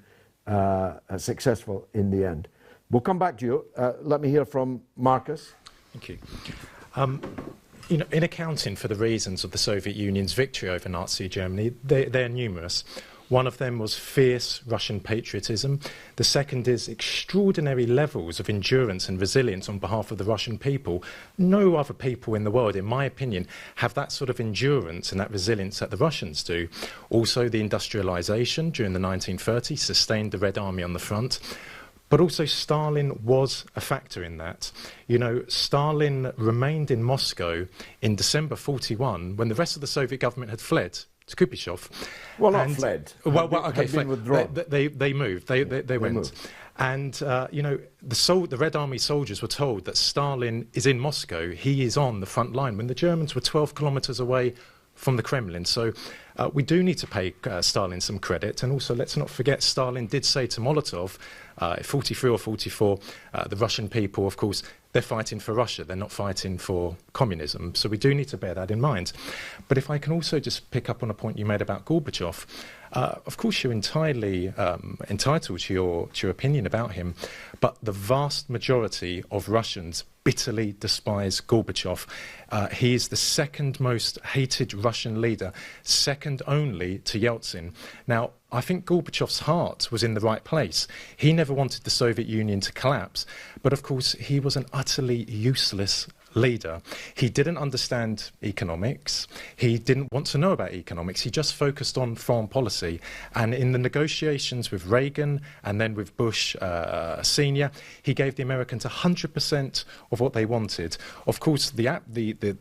successful in the end. We'll come back to you. Let me hear from Marcus. Thank you. In accounting for the reasons of the Soviet Union's victory over Nazi Germany, they're numerous. One of them was fierce Russian patriotism. The second is extraordinary levels of endurance and resilience on behalf of the Russian people. No other people in the world, in my opinion, have that sort of endurance and that resilience that the Russians do. Also, the industrialization during the 1930s sustained the Red Army on the front. But also Stalin was a factor in that. Stalin remained in Moscow in December 1941 when the rest of the Soviet government had fled to Kutuzov. Well, not fled. Okay, fled. They moved. They went. Moved. And, the Red Army soldiers were told that Stalin is in Moscow. He is on the front line. When the Germans were 12 kilometres away from the Kremlin. So we do need to pay Stalin some credit. And also, let's not forget, Stalin did say to Molotov, 43 or 44, the Russian people, of course, they're fighting for Russia. They're not fighting for communism. So we do need to bear that in mind. But if I can also just pick up on a point you made about Gorbachev, of course, you're entirely entitled to your opinion about him, but the vast majority of Russians bitterly despise Gorbachev. He is the second most hated Russian leader, second only to Yeltsin. Now, I think Gorbachev's heart was in the right place. He never wanted the Soviet Union to collapse, but of course, he was an utterly useless leader. He didn't understand economics. He didn't want to know about economics. He just focused on foreign policy. And in the negotiations with Reagan and then with Bush Senior, he gave the Americans 100% of what they wanted. Of course, the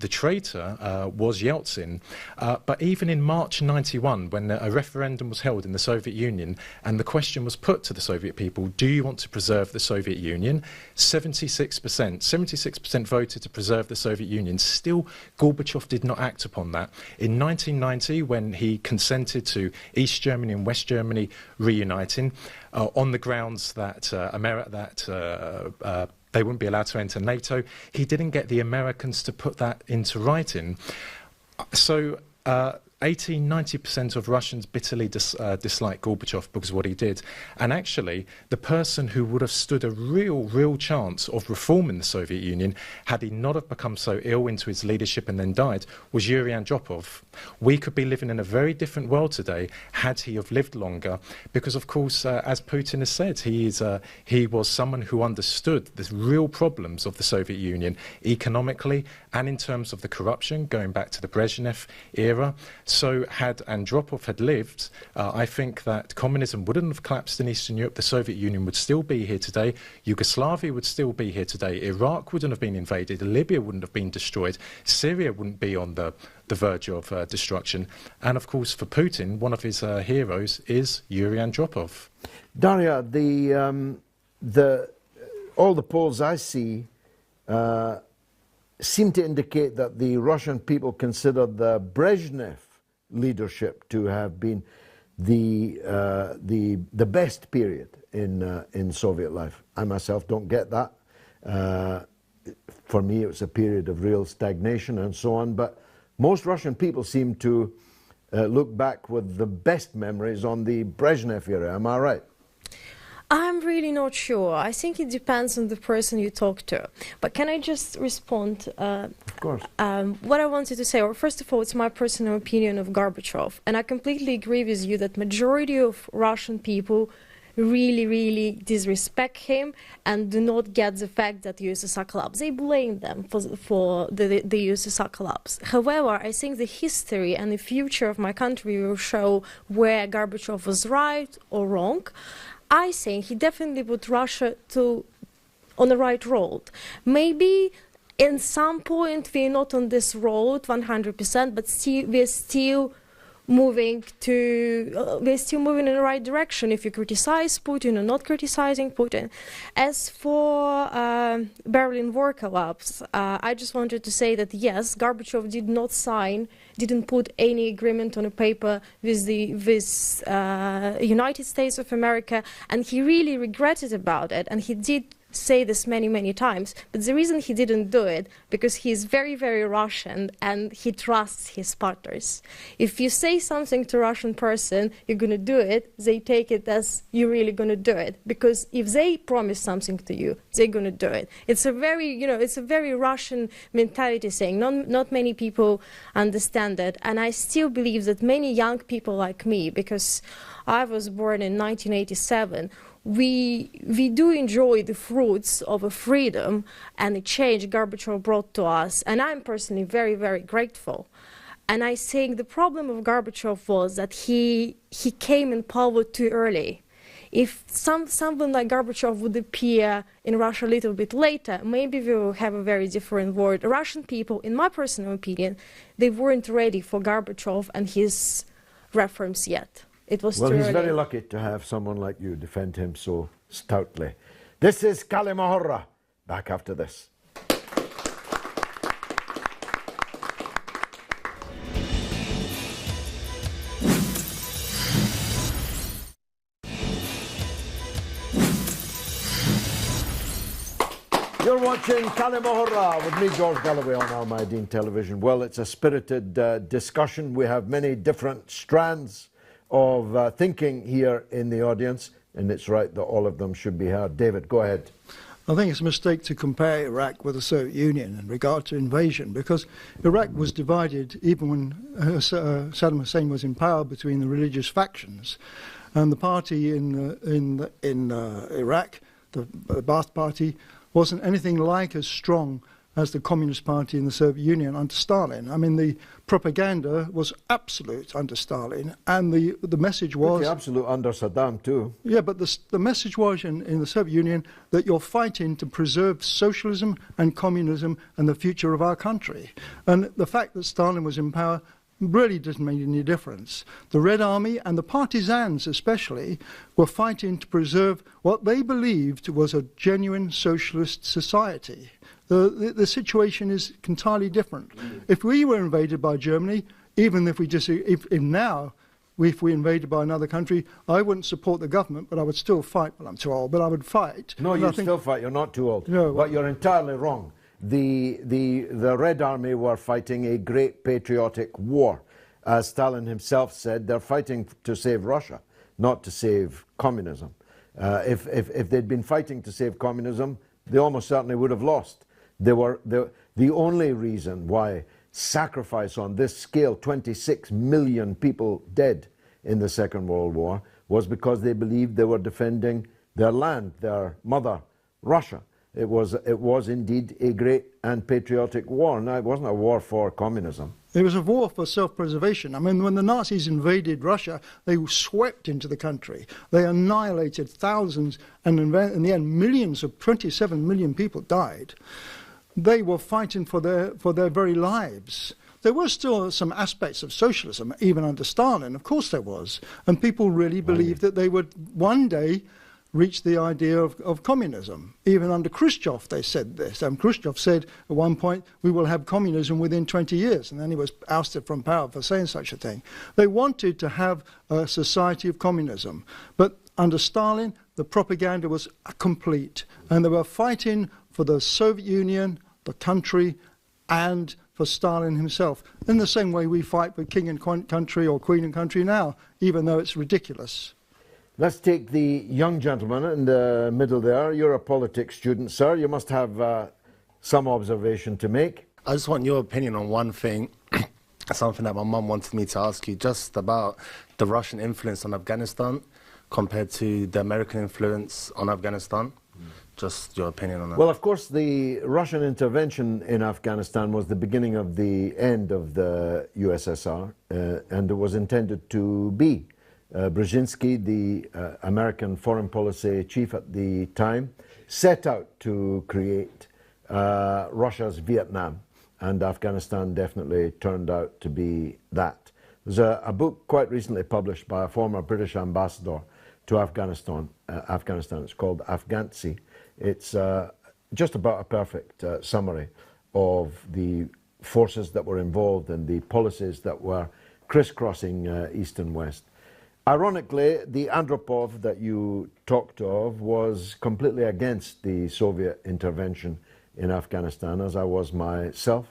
traitor was Yeltsin. But even in March 91, when a referendum was held in the Soviet Union and the question was put to the Soviet people, do you want to preserve the Soviet Union? 76% voted to preserve the Soviet Union. Still, Gorbachev did not act upon that. In 1990, when he consented to East Germany and West Germany reuniting on the grounds that they wouldn't be allowed to enter NATO, he didn't get the Americans to put that into writing. So 80–90% of Russians bitterly dislike Gorbachev because of what he did. And actually, the person who would have stood a real chance of reforming the Soviet Union, had he not have become so ill into his leadership and then died, was Yuri Andropov. We could be living in a very different world today had he have lived longer, because of course, as Putin has said, he was someone who understood the real problems of the Soviet Union economically and in terms of the corruption, going back to the Brezhnev era. So had Andropov had lived, I think that communism wouldn't have collapsed in Eastern Europe. The Soviet Union would still be here today. Yugoslavia would still be here today. Iraq wouldn't have been invaded. Libya wouldn't have been destroyed. Syria wouldn't be on the verge of destruction. And of course, for Putin, one of his heroes is Yuri Andropov. Daria, all the polls I see seem to indicate that the Russian people consider the Brezhnev leadership to have been the best period in Soviet life. I myself don't get that. For me, it was a period of real stagnation and so on. But most Russian people seem to look back with the best memories on the Brezhnev era. Am I right? I'm really not sure. I think it depends on the person you talk to. But can I just respond? Of course. What I wanted to say, or first of all, it's my personal opinion of Gorbachev. And I completely agree with you that majority of Russian people really disrespect him and do not get the fact that USSR collapsed. They blame them for the USSR collapse. However, I think the history and the future of my country will show where Gorbachev was right or wrong. I think he definitely put Russia on the right road. Maybe in some point we're not on this road 100%, but we're still moving in the right direction if you criticize Putin or not criticizing Putin. As for Berlin Wall collapse, I just wanted to say that yes, Gorbachev didn't put any agreement on a paper with the United States of America, and he really regretted about it, and he did say this many times, but the reason he didn't do it because he's very Russian and he trusts his partners. If you say something to a Russian person, you're going to do it, they take it as you're really going to do it, because if they promise something to you, they're going to do it. It's a very Russian mentality saying. Not many people understand that, and I still believe that many young people like me, because I was born in 1987, we do enjoy the fruits of a freedom and the change Gorbachev brought to us, and I'm personally very grateful. And I think the problem of Gorbachev was that he came in power too early. If someone like Gorbachev would appear in Russia a little bit later, maybe we will have a very different world. Russian people, in my personal opinion, they weren't ready for Gorbachev and his reforms yet. It was well, too he's early. very lucky to have someone like you defend him so stoutly. This is Kalima Horra. Back after this. You're watching Kalima Horra with me, George Galloway, on Al Mayadeen Television. Well, it's a spirited discussion. We have many different strands of thinking here in the audience, and it's right that all of them should be heard. David, go ahead. I think it's a mistake to compare Iraq with the Soviet Union in regard to invasion, because Iraq was divided even when Saddam Hussein was in power between the religious factions, and the party in Iraq, the Ba'ath Party, wasn't anything like as strong as the Communist Party in the Soviet Union under Stalin. I mean, the propaganda was absolute under Stalin, and the message was... Pretty absolute under Saddam too. Yeah, but the message was in the Soviet Union that you're fighting to preserve socialism and communism and the future of our country. And the fact that Stalin was in power really didn't make any difference. The Red Army and the partisans especially were fighting to preserve what they believed was a genuine socialist society. The situation is entirely different. If we were invaded by Germany, even if we if we invaded by another country, I wouldn't support the government, but I would still fight. Well, I'm too old, but I would fight. No, you'd still fight. You're not too old. No, but you're entirely wrong. The Red Army were fighting a great patriotic war. As Stalin himself said, they're fighting to save Russia, not to save communism. If they'd been fighting to save communism, they almost certainly would have lost. The only reason why sacrifice on this scale, 26 million people dead in the Second World War, was because they believed they were defending their land, their mother, Russia. It was indeed a great and patriotic war. Now, it wasn't a war for communism. It was a war for self-preservation. I mean, when the Nazis invaded Russia, they swept into the country. They annihilated thousands, and in the end, millions of 27 million people died. They were fighting for their very lives. There were still some aspects of socialism, even under Stalin. Of course there was. And people really believed that they would one day reach the idea of communism. Even under Khrushchev they said this. Khrushchev said at one point, we will have communism within 20 years, and then he was ousted from power for saying such a thing. They wanted to have a society of communism, but under Stalin the propaganda was complete, and they were fighting for the Soviet Union, the country, and for Stalin himself, in the same way we fight for king and country or queen and country now, even though it's ridiculous. Let's take the young gentleman in the middle there. You're a politics student, sir. You must have some observation to make. I just want your opinion on one thing, something that my mum wanted me to ask you, just about the Russian influence on Afghanistan compared to the American influence on Afghanistan. Just your opinion on that. Well, of course, the Russian intervention in Afghanistan was the beginning of the end of the USSR, and it was intended to be. Brzezinski, the American foreign policy chief at the time, set out to create Russia's Vietnam, and Afghanistan definitely turned out to be that. There's a book quite recently published by a former British ambassador to Afghanistan. It's called Afghansy. It's just about a perfect summary of the forces that were involved and the policies that were crisscrossing East and West. Ironically, the Andropov that you talked of was completely against the Soviet intervention in Afghanistan, as I was myself,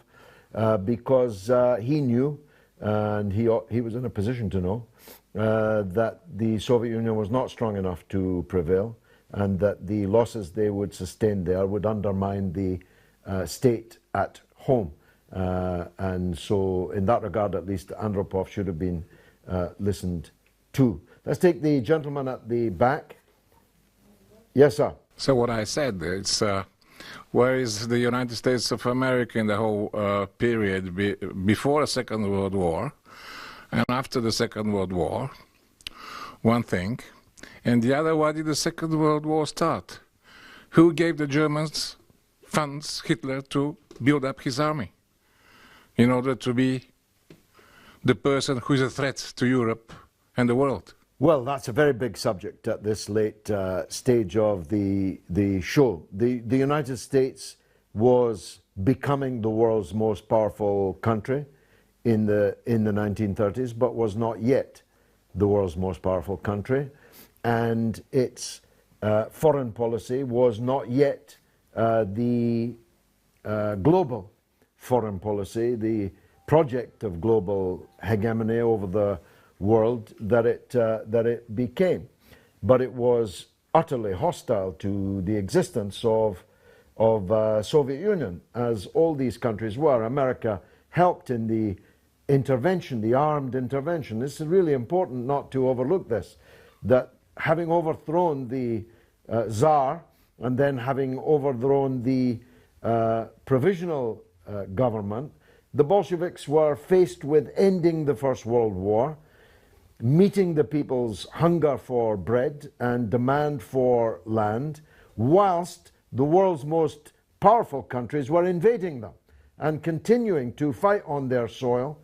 because he knew, and he was in a position to know, that the Soviet Union was not strong enough to prevail, and that the losses they would sustain there would undermine the state at home. And so, in that regard, at least, Andropov should have been listened to. Let's take the gentleman at the back. Yes, sir. So what I said, it's where is the United States of America in the whole period before the Second World War and after the Second World War? One thing. And the other, why did the Second World War start? Who gave the Germans funds, Hitler, to build up his army in order to be the person who is a threat to Europe and the world? Well, that's a very big subject at this late stage of the show. The United States was becoming the world's most powerful country in the 1930s, but was not yet the world's most powerful country, and its foreign policy was not yet the global foreign policy, the project of global hegemony over the world that it became. But it was utterly hostile to the existence of Soviet Union, as all these countries were. America helped in the intervention, the armed intervention. This is really important not to overlook this, that having overthrown the Tsar and then having overthrown the provisional government, the Bolsheviks were faced with ending the First World War, meeting the people's hunger for bread and demand for land, whilst the world's most powerful countries were invading them and continuing to fight on their soil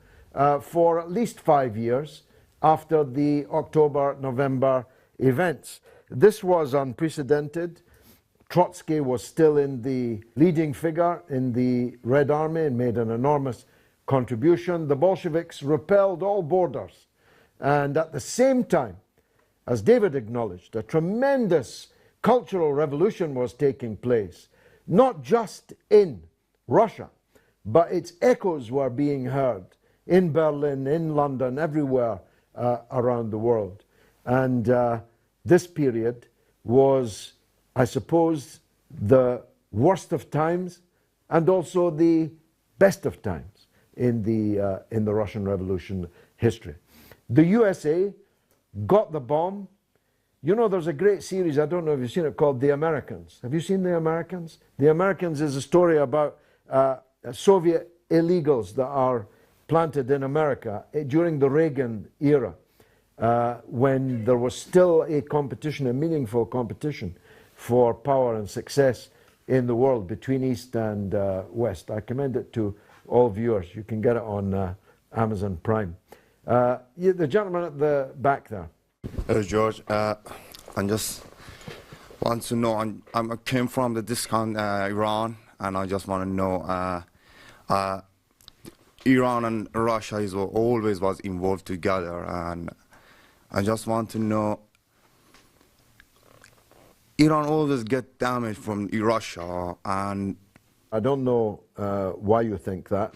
for at least 5 years after the October-November events. This was unprecedented. Trotsky was still in the leading figure in the Red Army and made an enormous contribution. The Bolsheviks repelled all borders. And at the same time, as David acknowledged, a tremendous cultural revolution was taking place, not just in Russia, but its echoes were being heard in Berlin, in London, everywhere around the world. And this period was, I suppose, the worst of times and also the best of times in the Russian Revolution history. The USA got the bomb. You know, there's a great series, I don't know if you've seen it, called The Americans. Have you seen The Americans? The Americans is a story about Soviet illegals that are planted in America during the Reagan era, when there was still a competition, a meaningful competition for power and success in the world between East and West. I commend it to all viewers. You can get it on Amazon Prime. The gentleman at the back there. Hello, George. I just want to know, I came from the discount Iran, and I just want to know, Iran and Russia always was involved together, and I just want to know, Iran always get damage from Russia, and I don't know why you think that.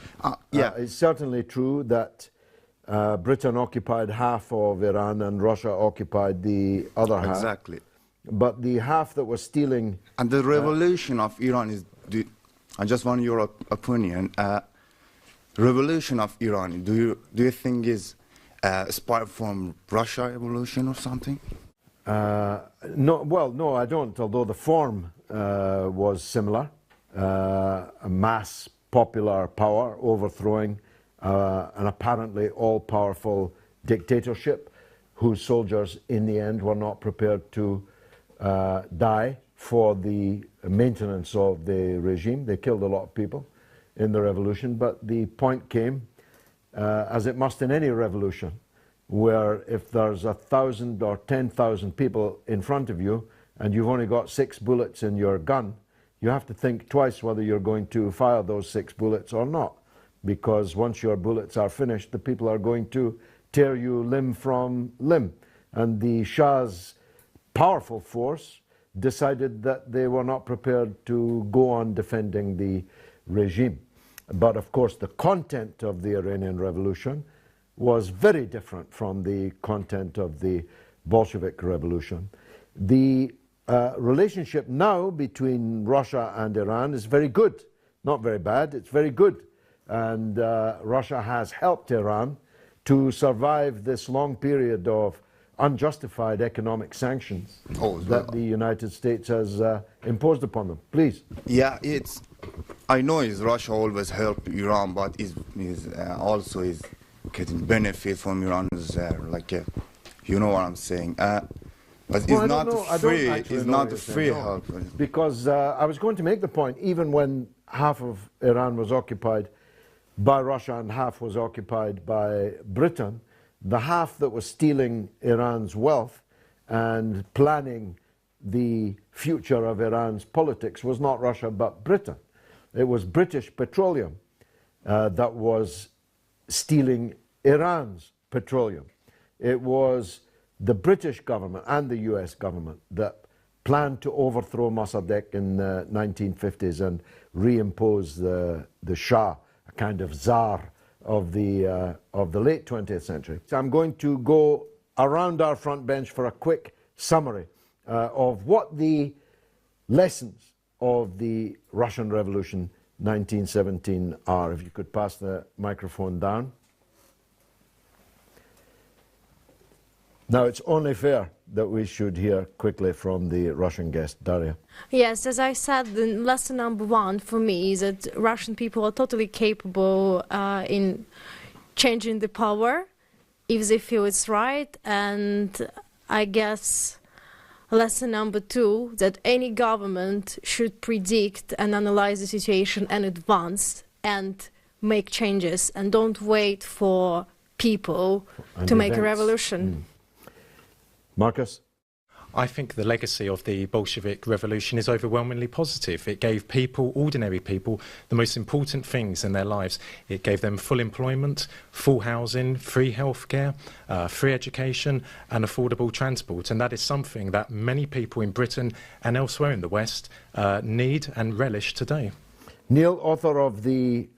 Yeah, it's certainly true that Britain occupied half of Iran and Russia occupied the other half. Exactly. But the half that was stealing... And the revolution of Iran is... I just want your opinion. Revolution of Iran, do you think is inspired from Russia evolution or something? No, well, no, I don't, although the form was similar. A mass popular power overthrowing an apparently all-powerful dictatorship whose soldiers in the end were not prepared to die for the maintenance of the regime. They killed a lot of people in the revolution, but the point came, as it must in any revolution, where if there's 1,000 or 10,000 people in front of you and you've only got 6 bullets in your gun, you have to think twice whether you're going to fire those 6 bullets or not. Because once your bullets are finished, the people are going to tear you limb from limb. And the Shah's powerful force decided that they were not prepared to go on defending the regime. But of course, the content of the Iranian Revolution was very different from the content of the Bolshevik Revolution. The relationship now between Russia and Iran is very good. Not very bad, it's very good. And Russia has helped Iran to survive this long period of unjustified economic sanctions that the United States has imposed upon them. Please. Yeah, I know Russia always helped Iran, but also is getting benefit from Iran, like, you know what I'm saying. But it's not free. It's not free help. Because I was going to make the point, even when half of Iran was occupied by Russia and half was occupied by Britain, the half that was stealing Iran's wealth and planning the future of Iran's politics was not Russia but Britain. It was British petroleum that was stealing Iran's petroleum. It was the British government and the US government that planned to overthrow Mossadegh in the 1950s and reimpose the Shah, a kind of czar of the late 20th century. So I'm going to go around our front bench for a quick summary of what the lessons of the Russian Revolution 1917 are. If you could pass the microphone down. Now, it's only fair that we should hear quickly from the Russian guest, Daria. Yes, as I said, the lesson number one for me is that Russian people are totally capable in changing the power if they feel it's right. And I guess lesson number two, that any government should predict and analyze the situation in advance and make changes, and don't wait for people to make a revolution. Marcus? I think the legacy of the Bolshevik Revolution is overwhelmingly positive. It gave people, ordinary people, the most important things in their lives. It gave them full employment, full housing, free healthcare, free education and affordable transport. And that is something that many people in Britain and elsewhere in the West need and relish today. Neil, author of the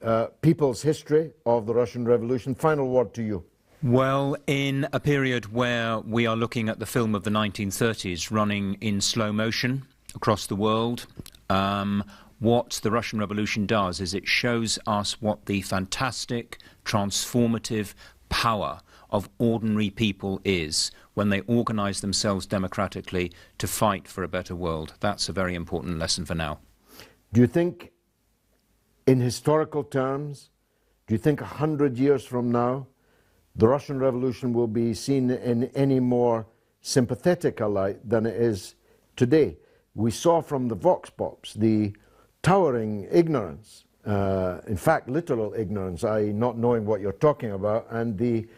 People's History of the Russian Revolution, final word to you. Well, in a period where we are looking at the film of the 1930s running in slow motion across the world, what the Russian Revolution does is it shows us what the fantastic, transformative power of ordinary people is when they organise themselves democratically to fight for a better world. That's a very important lesson for now. Do you think, in historical terms, do you think 100 years from now, the Russian Revolution will be seen in any more sympathetic a light than it is today? We saw from the vox pops the towering ignorance, in fact literal ignorance, i.e. not knowing what you're talking about, and the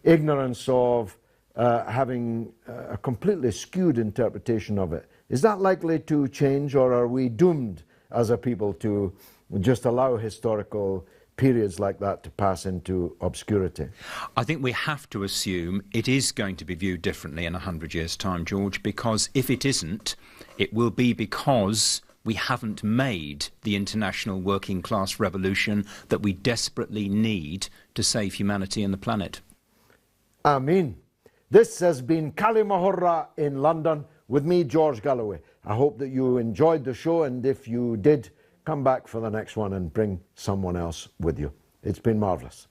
ignorance of having a completely skewed interpretation of it. Is that likely to change, or are we doomed as a people to just allow historical periods like that to pass into obscurity? I think we have to assume it is going to be viewed differently in 100 years' time, George, because if it isn't, it will be because we haven't made the international working class revolution that we desperately need to save humanity and the planet. Amen. This has been Kalima Horra in London with me, George Galloway. I hope that you enjoyed the show, and if you did, come back for the next one and bring someone else with you. It's been marvellous.